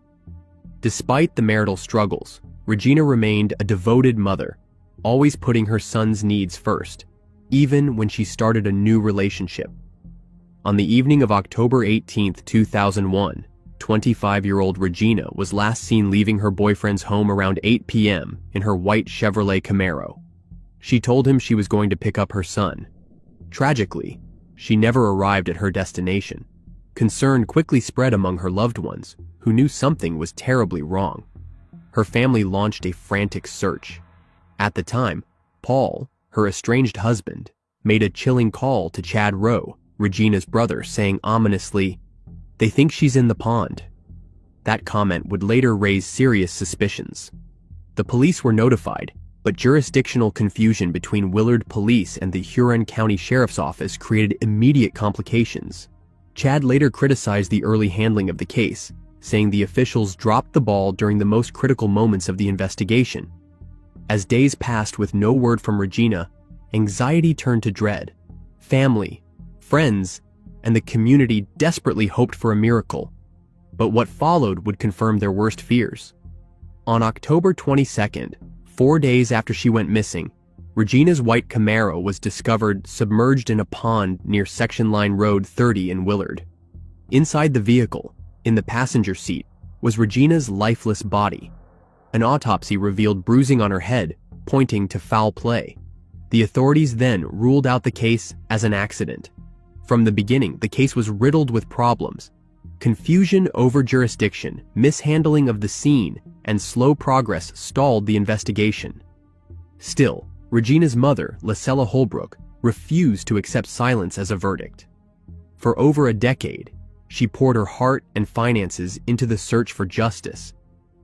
Despite the marital struggles, Regina remained a devoted mother, always putting her son's needs first, even when she started a new relationship. On the evening of October 18, 2001, 25-year-old Regina was last seen leaving her boyfriend's home around 8 p.m. in her white Chevrolet Camaro. She told him she was going to pick up her son. Tragically, she never arrived at her destination. Concern quickly spread among her loved ones, who knew something was terribly wrong. Her family launched a frantic search. At the time, Paul, her estranged husband, made a chilling call to Chad Rowe, Regina's brother, saying ominously, "They think she's in the pond." That comment would later raise serious suspicions. The police were notified, but jurisdictional confusion between Willard Police and the Huron County Sheriff's Office created immediate complications. Chad later criticized the early handling of the case, saying the officials dropped the ball during the most critical moments of the investigation. As days passed with no word from Regina, anxiety turned to dread. Family, friends, and the community desperately hoped for a miracle, but what followed would confirm their worst fears. On October 22nd, 4 days after she went missing, Regina's white Camaro was discovered submerged in a pond near Section Line Road 30 in Willard. Inside the vehicle, in the passenger seat, was Regina's lifeless body. An autopsy revealed bruising on her head, pointing to foul play. The authorities then ruled out the case as an accident. From the beginning, the case was riddled with problems, Confusion over jurisdiction, mishandling of the scene, and slow progress stalled the investigation. Still, Regina's mother, Lacella Holbrook, refused to accept silence as a verdict. For over a decade, she poured her heart and finances into the search for justice,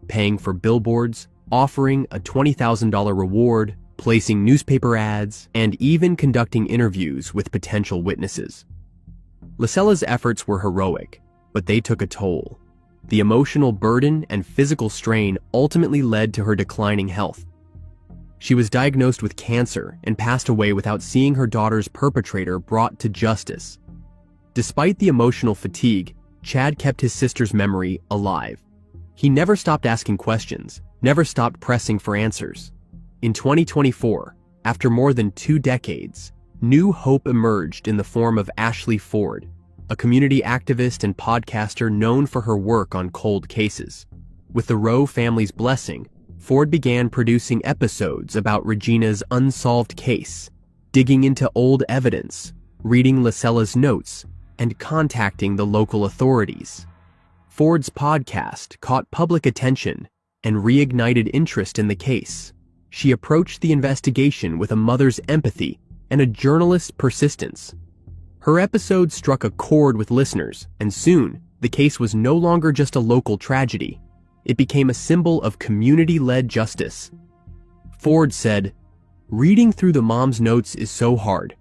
paying for billboards, offering a $20,000 reward, placing newspaper ads, and even conducting interviews with potential witnesses. Lacella's efforts were heroic, but they took a toll. The emotional burden and physical strain ultimately led to her declining health. She was diagnosed with cancer and passed away without seeing her daughter's perpetrator brought to justice. Despite the emotional fatigue, Chad kept his sister's memory alive. He never stopped asking questions, never stopped pressing for answers. In 2024, after more than 2 decades, new hope emerged in the form of Ashley Forde, a community activist and podcaster known for her work on cold cases. With the Rowe family's blessing, Forde began producing episodes about Regina's unsolved case, digging into old evidence, reading Lacella's notes, and contacting the local authorities. Forde's podcast caught public attention and reignited interest in the case. She approached the investigation with a mother's empathy and a journalist's persistence. Her episode struck a chord with listeners, and soon, the case was no longer just a local tragedy. It became a symbol of community-led justice. Forde said, "Reading through the mom's notes is so hard.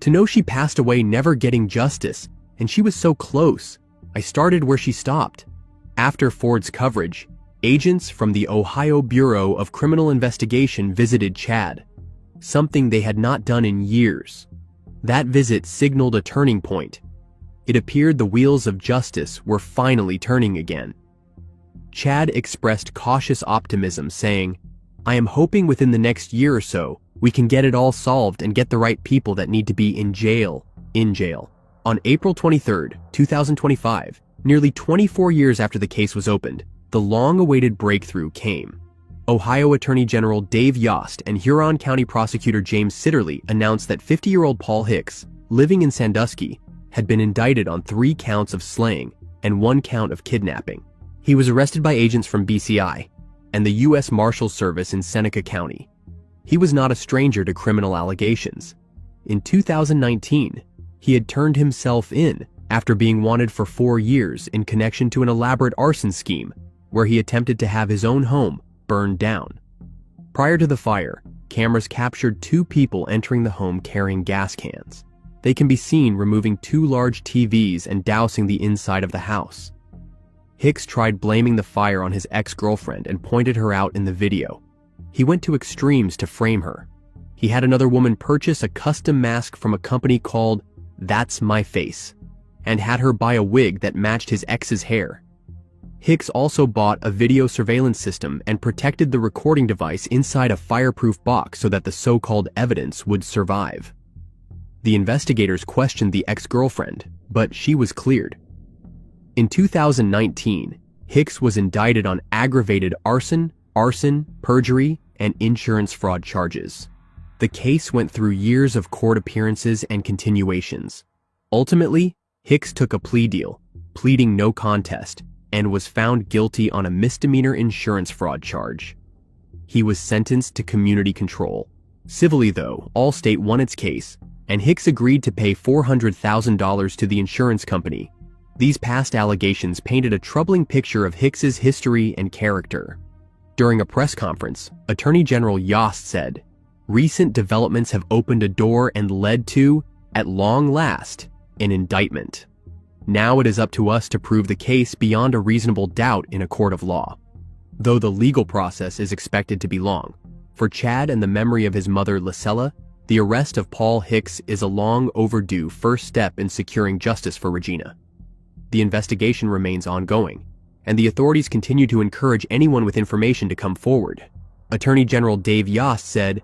To know she passed away never getting justice, and she was so close. I started where she stopped." After Forde's coverage, agents from the Ohio Bureau of Criminal Investigation visited Chad, something they had not done in years. That visit signaled a turning point. It appeared the wheels of justice were finally turning again. Chad expressed cautious optimism, saying, "I am hoping within the next year or so, we can get it all solved and get the right people that need to be in jail. On April 23, 2025, nearly 24 years after the case was opened, the long-awaited breakthrough came. Ohio Attorney General Dave Yost and Huron County Prosecutor James Sitterly announced that 50-year-old Paul Hicks, living in Sandusky, had been indicted on 3 counts of slaying and 1 count of kidnapping. He was arrested by agents from BCI and the U.S. Marshals Service in Seneca County. He was not a stranger to criminal allegations. In 2019, he had turned himself in after being wanted for 4 years in connection to an elaborate arson scheme where he attempted to have his own home burned down. Prior to the fire, cameras captured 2 people entering the home carrying gas cans. They can be seen removing 2 large TVs and dousing the inside of the house. Hicks tried blaming the fire on his ex-girlfriend and pointed her out in the video. He went to extremes to frame her. He had another woman purchase a custom mask from a company called That's My Face and had her buy a wig that matched his ex's hair. Hicks also bought a video surveillance system and protected the recording device inside a fireproof box so that the so-called evidence would survive. The investigators questioned the ex-girlfriend, but she was cleared. In 2019, Hicks was indicted on aggravated arson, perjury, and insurance fraud charges. The case went through years of court appearances and continuations. Ultimately, Hicks took a plea deal, pleading no contest, and was found guilty on a misdemeanor insurance fraud charge. He was sentenced to community control. Civilly, though, Allstate won its case, and Hicks agreed to pay $400,000 to the insurance company. These past allegations painted a troubling picture of Hicks's history and character. During a press conference, Attorney General Yost said, "Recent developments have opened a door and led to, at long last, an indictment. Now it is up to us to prove the case beyond a reasonable doubt in a court of law." Though the legal process is expected to be long, for Chad and the memory of his mother Lacella, the arrest of Paul Hicks is a long overdue first step in securing justice for Regina. The investigation remains ongoing, and the authorities continue to encourage anyone with information to come forward. Attorney General Dave Yost said,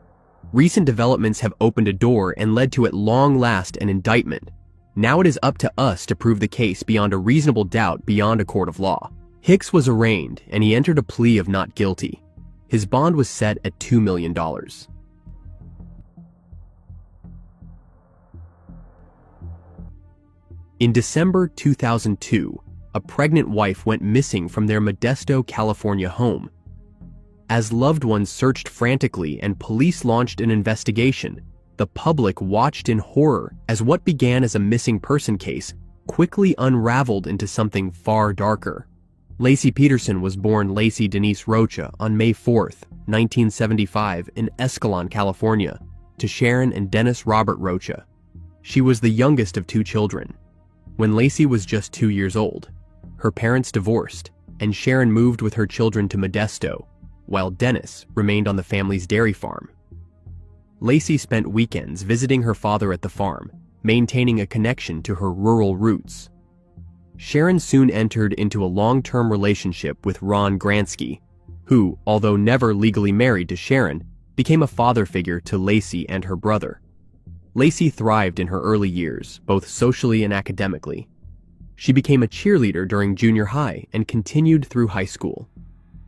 "Recent developments have opened a door and led to at long last an indictment. Now it is up to us to prove the case beyond a reasonable doubt beyond a court of law." Hicks was arraigned and he entered a plea of not guilty. His bond was set at $2 million. In December 2002, a pregnant wife went missing from their Modesto, California home. As loved ones searched frantically and police launched an investigation, the public watched in horror as what began as a missing person case quickly unraveled into something far darker. Laci Peterson was born Laci Denise Rocha on May 4, 1975 in Escalon, California, to Sharon and Dennis Robert Rocha. She was the youngest of 2 children. When Laci was just 2 years old, her parents divorced, and Sharon moved with her children to Modesto, while Dennis remained on the family's dairy farm. Laci spent weekends visiting her father at the farm, maintaining a connection to her rural roots. Sharon soon entered into a long-term relationship with Ron Gransky, who, although never legally married to Sharon, became a father figure to Laci and her brother. Laci thrived in her early years, both socially and academically. She became a cheerleader during junior high and continued through high school.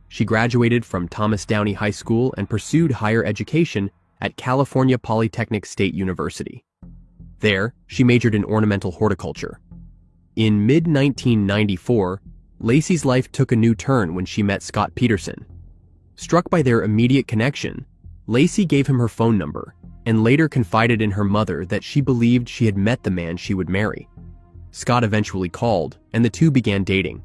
She graduated from Thomas Downey High School and pursued higher education at California Polytechnic State University. There, she majored in ornamental horticulture. In mid-1994, Laci's life took a new turn when she met Scott Peterson. Struck by their immediate connection, Laci gave him her phone number and later confided in her mother that she believed she had met the man she would marry. Scott eventually called, and the two began dating.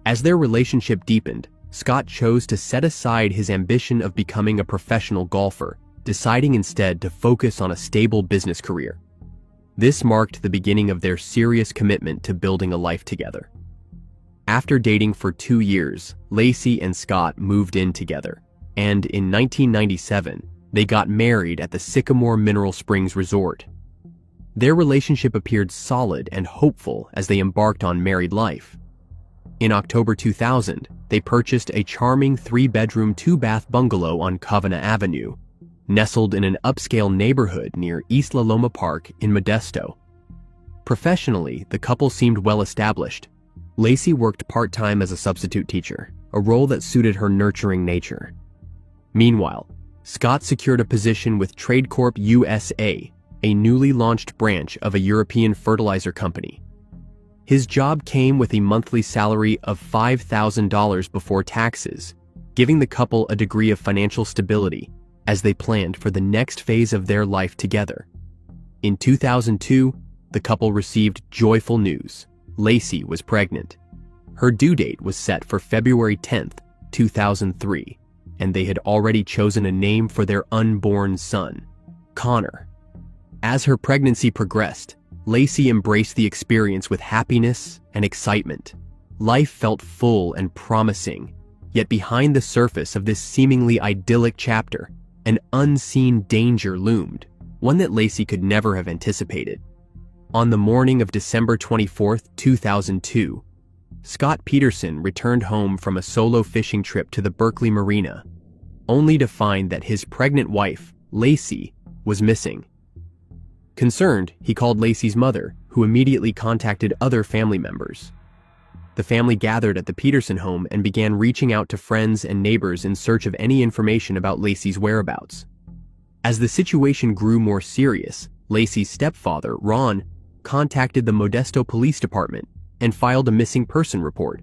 As their relationship deepened, Scott chose to set aside his ambition of becoming a professional golfer, deciding instead to focus on a stable business career. This marked the beginning of their serious commitment to building a life together. After dating for 2 years, Laci and Scott moved in together, and in 1997, they got married at the Sycamore Mineral Springs Resort. Their relationship appeared solid and hopeful as they embarked on married life. In October 2000, they purchased a charming 3-bedroom, 2-bath bungalow on Covina Avenue, nestled in an upscale neighborhood near East La Loma Park in Modesto. Professionally, the couple seemed well established. Laci worked part-time as a substitute teacher, a role that suited her nurturing nature. Meanwhile, Scott secured a position with TradeCorp USA, a newly launched branch of a European fertilizer company. His job came with a monthly salary of $5,000 before taxes, giving the couple a degree of financial stability as they planned for the next phase of their life together. In 2002, the couple received joyful news. Laci was pregnant. Her due date was set for February 10, 2003, and they had already chosen a name for their unborn son, Connor. As her pregnancy progressed, Laci embraced the experience with happiness and excitement. Life felt full and promising, yet behind the surface of this seemingly idyllic chapter, an unseen danger loomed, one that Laci could never have anticipated. On the morning of December 24, 2002, Scott Peterson returned home from a solo fishing trip to the Berkeley Marina, only to find that his pregnant wife, Laci, was missing. Concerned, he called Laci's mother, who immediately contacted other family members. The family gathered at the Peterson home and began reaching out to friends and neighbors in search of any information about Laci's whereabouts. As the situation grew more serious, Laci's stepfather, Ron, contacted the Modesto Police Department and filed a missing person report,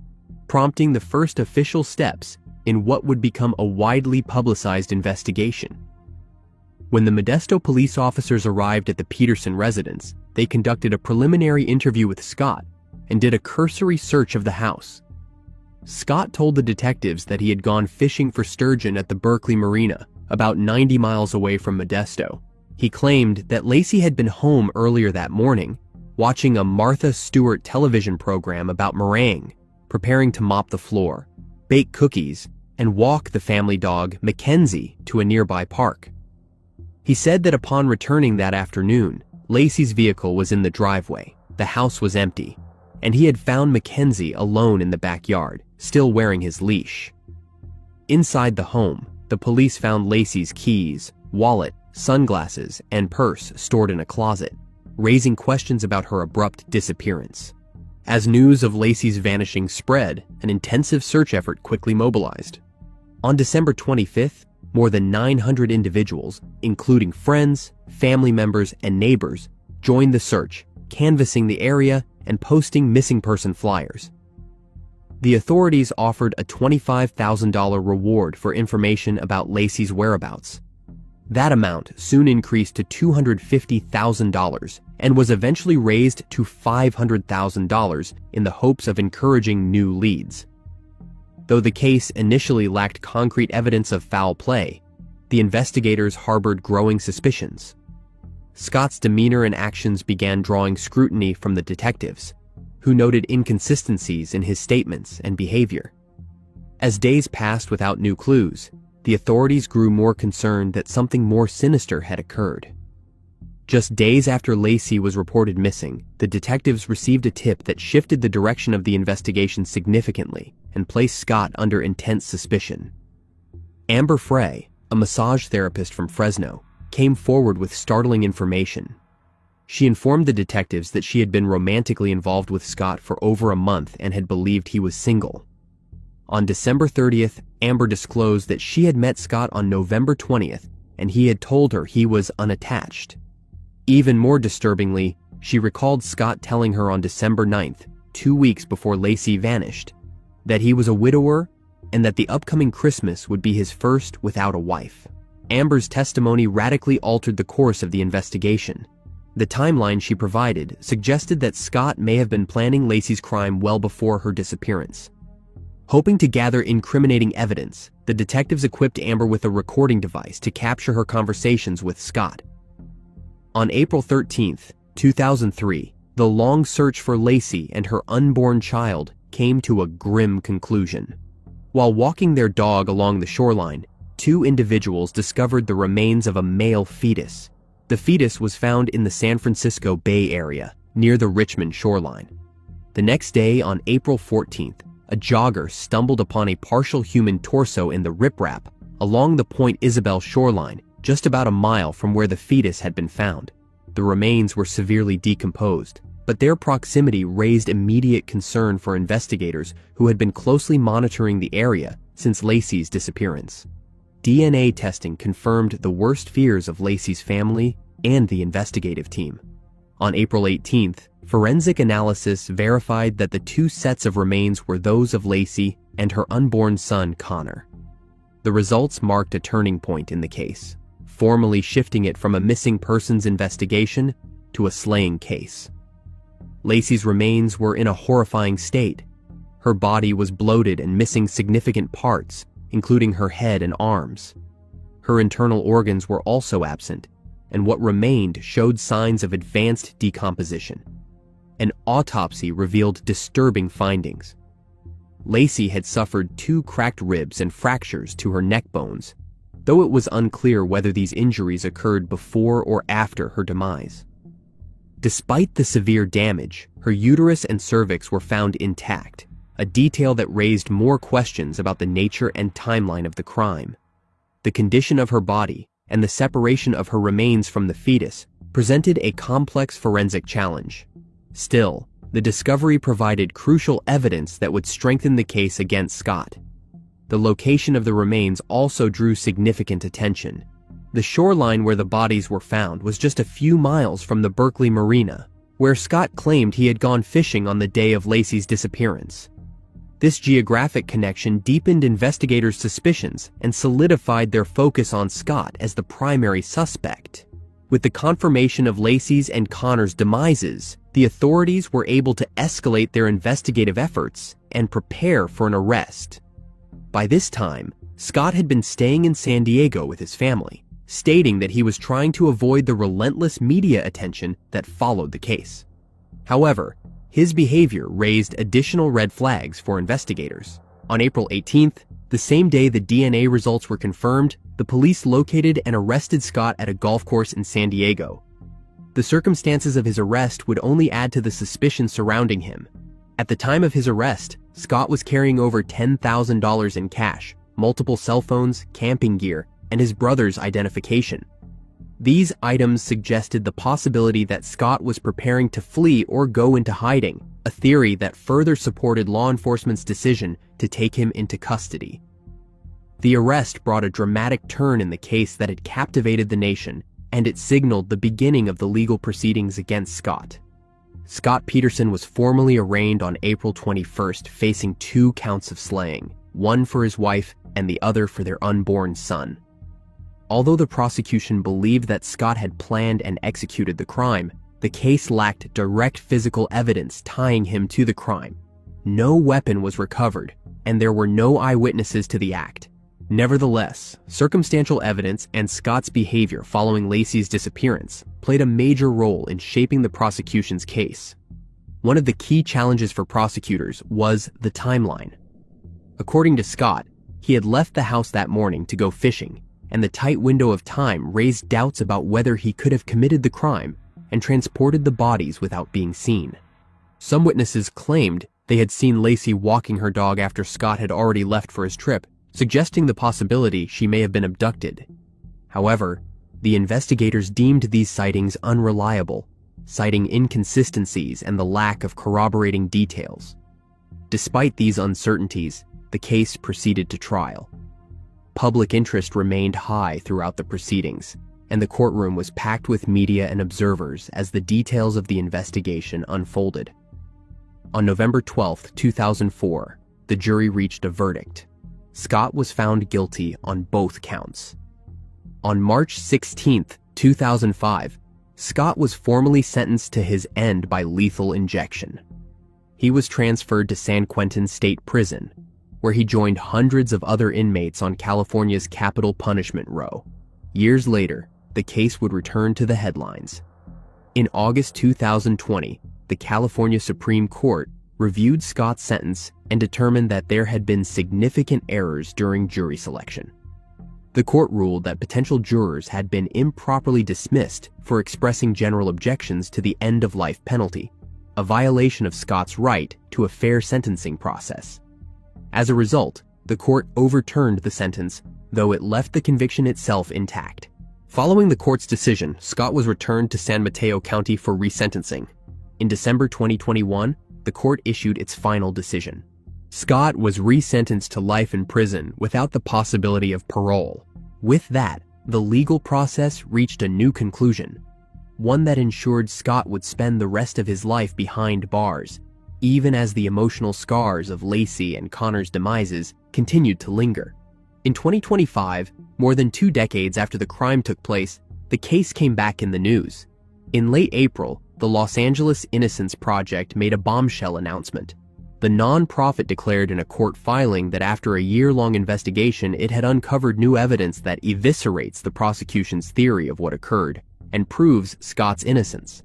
prompting the first official steps in what would become a widely publicized investigation. When the Modesto police officers arrived at the Peterson residence, they conducted a preliminary interview with Scott and did a cursory search of the house. Scott told the detectives that he had gone fishing for sturgeon at the Berkeley Marina, about 90 miles away from Modesto. He claimed that Laci had been home earlier that morning, watching a Martha Stewart television program about meringue, preparing to mop the floor, bake cookies, and walk the family dog, Mackenzie, to a nearby park. He said that upon returning that afternoon, Laci's vehicle was in the driveway, the house was empty, and he had found Mackenzie alone in the backyard, still wearing his leash. Inside the home, the police found Laci's keys, wallet, sunglasses, and purse stored in a closet, raising questions about her abrupt disappearance. As news of Laci's vanishing spread, an intensive search effort quickly mobilized. On December 25th, more than 900 individuals, including friends, family members, and neighbors, joined the search, canvassing the area and posting missing person flyers. The authorities offered a $25,000 reward for information about Laci's whereabouts. That amount soon increased to $250,000 and was eventually raised to $500,000 in the hopes of encouraging new leads. Though the case initially lacked concrete evidence of foul play, the investigators harbored growing suspicions. Scott's demeanor and actions began drawing scrutiny from the detectives, who noted inconsistencies in his statements and behavior. As days passed without new clues, the authorities grew more concerned that something more sinister had occurred. Just days after Laci was reported missing, the detectives received a tip that shifted the direction of the investigation significantly and placed Scott under intense suspicion. Amber Frey, a massage therapist from Fresno, came forward with startling information. She informed the detectives that she had been romantically involved with Scott for over a month and had believed he was single. On December 30th, Amber disclosed that she had met Scott on November 20th and he had told her he was unattached. Even more disturbingly, she recalled Scott telling her on December 9th, 2 weeks before Laci vanished, that he was a widower and that the upcoming Christmas would be his first without a wife. Amber's testimony radically altered the course of the investigation. The timeline she provided suggested that Scott may have been planning Laci's crime well before her disappearance. Hoping to gather incriminating evidence, the detectives equipped Amber with a recording device to capture her conversations with Scott. On April 13, 2003, the long search for Laci and her unborn child came to a grim conclusion. While walking their dog along the shoreline, 2 individuals discovered the remains of a male fetus. The fetus was found in the San Francisco Bay Area, near the Richmond shoreline. The next day, on April 14th, a jogger stumbled upon a partial human torso in the riprap along the Point Isabel shoreline, just about a mile from where the fetus had been found. The remains were severely decomposed, but their proximity raised immediate concern for investigators who had been closely monitoring the area since Laci's disappearance. DNA testing confirmed the worst fears of Laci's family and the investigative team. On April 18th, forensic analysis verified that the 2 sets of remains were those of Laci and her unborn son, Connor. The results marked a turning point in the case, formally shifting it from a missing persons investigation to a slaying case. Laci's remains were in a horrifying state. Her body was bloated and missing significant parts, including her head and arms. Her internal organs were also absent, and what remained showed signs of advanced decomposition. An autopsy revealed disturbing findings. Laci had suffered 2 cracked ribs and fractures to her neck bones, though it was unclear whether these injuries occurred before or after her demise. Despite the severe damage, her uterus and cervix were found intact, a detail that raised more questions about the nature and timeline of the crime. The condition of her body and the separation of her remains from the fetus presented a complex forensic challenge. Still, the discovery provided crucial evidence that would strengthen the case against Scott. The location of the remains also drew significant attention. The shoreline where the bodies were found was just a few miles from the Berkeley Marina, where Scott claimed he had gone fishing on the day of Laci's disappearance. This geographic connection deepened investigators' suspicions and solidified their focus on Scott as the primary suspect. With the confirmation of Laci's and Connor's demises, the authorities were able to escalate their investigative efforts and prepare for an arrest. By this time, Scott had been staying in San Diego with his family, stating that he was trying to avoid the relentless media attention that followed the case. However, his behavior raised additional red flags for investigators. On April 18th, the same day the DNA results were confirmed, the police located and arrested Scott at a golf course in San Diego. The circumstances of his arrest would only add to the suspicion surrounding him. At the time of his arrest, Scott was carrying over $10,000 in cash, multiple cell phones, camping gear, and his brother's identification. These items suggested the possibility that Scott was preparing to flee or go into hiding, a theory that further supported law enforcement's decision to take him into custody. The arrest brought a dramatic turn in the case that had captivated the nation, and it signaled the beginning of the legal proceedings against Scott. Scott Peterson was formally arraigned on April 21st, facing 2 counts of slaying, one for his wife and the other for their unborn son. Although the prosecution believed that Scott had planned and executed the crime, the case lacked direct physical evidence tying him to the crime. No weapon was recovered, and there were no eyewitnesses to the act. Nevertheless, circumstantial evidence and Scott's behavior following Laci's disappearance played a major role in shaping the prosecution's case. One of the key challenges for prosecutors was the timeline. According to Scott, he had left the house that morning to go fishing, and the tight window of time raised doubts about whether he could have committed the crime and transported the bodies without being seen. Some witnesses claimed they had seen Laci walking her dog after Scott had already left for his trip, suggesting the possibility she may have been abducted. However, the investigators deemed these sightings unreliable, citing inconsistencies and the lack of corroborating details. Despite these uncertainties, the case proceeded to trial. Public interest remained high throughout the proceedings, and the courtroom was packed with media and observers as the details of the investigation unfolded. On November 12, 2004, the jury reached a verdict. Scott was found guilty on both counts. On March 16, 2005, Scott was formally sentenced to his end by lethal injection. He was transferred to San Quentin State Prison, where he joined hundreds of other inmates on California's capital punishment row. Years later, the case would return to the headlines. In August 2020, the California Supreme Court reviewed Scott's sentence and determined that there had been significant errors during jury selection. The court ruled that potential jurors had been improperly dismissed for expressing general objections to the end-of-life penalty, a violation of Scott's right to a fair sentencing process. As a result, the court overturned the sentence, though it left the conviction itself intact. Following the court's decision, Scott was returned to San Mateo County for resentencing. In December 2021, the court issued its final decision. Scott was resentenced to life in prison without the possibility of parole. With that, the legal process reached a new conclusion, one that ensured Scott would spend the rest of his life behind bars, even as the emotional scars of Laci and Connor's demises continued to linger. In 2025, more than 2 decades after the crime took place, the case came back in the news. In late April, the Los Angeles Innocence Project made a bombshell announcement. The nonprofit declared in a court filing that after a year-long investigation, it had uncovered new evidence that eviscerates the prosecution's theory of what occurred and proves Scott's innocence.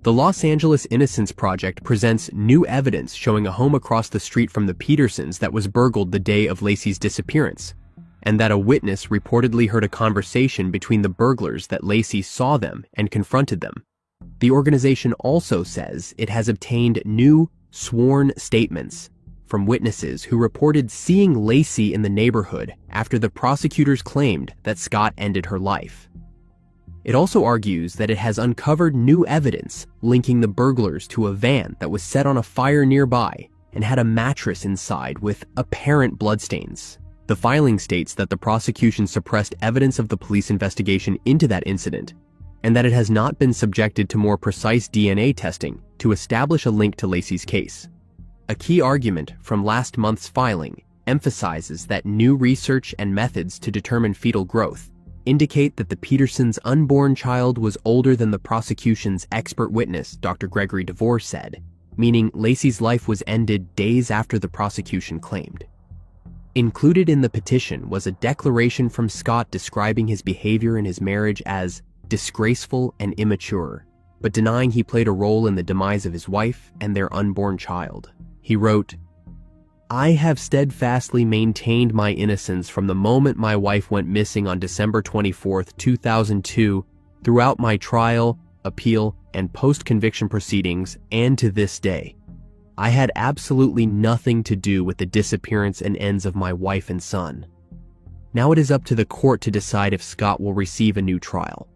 The Los Angeles Innocence Project presents new evidence showing a home across the street from the Petersons that was burgled the day of Laci's disappearance, and that a witness reportedly heard a conversation between the burglars that Laci saw them and confronted them. The organization also says it has obtained new, sworn statements from witnesses who reported seeing Laci in the neighborhood after the prosecutors claimed that Scott ended her life. It also argues that it has uncovered new evidence linking the burglars to a van that was set on a fire nearby and had a mattress inside with apparent bloodstains. The filing states that the prosecution suppressed evidence of the police investigation into that incident, and that it has not been subjected to more precise DNA testing to establish a link to Laci's case. A key argument from last month's filing emphasizes that new research and methods to determine fetal growth indicate that the Petersons' unborn child was older than the prosecution's expert witness, Dr. Gregory DeVore, said, meaning Laci's life was ended days after the prosecution claimed. Included in the petition was a declaration from Scott describing his behavior in his marriage as disgraceful and immature, but denying he played a role in the demise of his wife and their unborn child. He wrote, "I have steadfastly maintained my innocence from the moment my wife went missing on December 24, 2002, throughout my trial, appeal, and post-conviction proceedings, and to this day. I had absolutely nothing to do with the disappearance and ends of my wife and son. Now it is up to the court to decide if Scott will receive a new trial."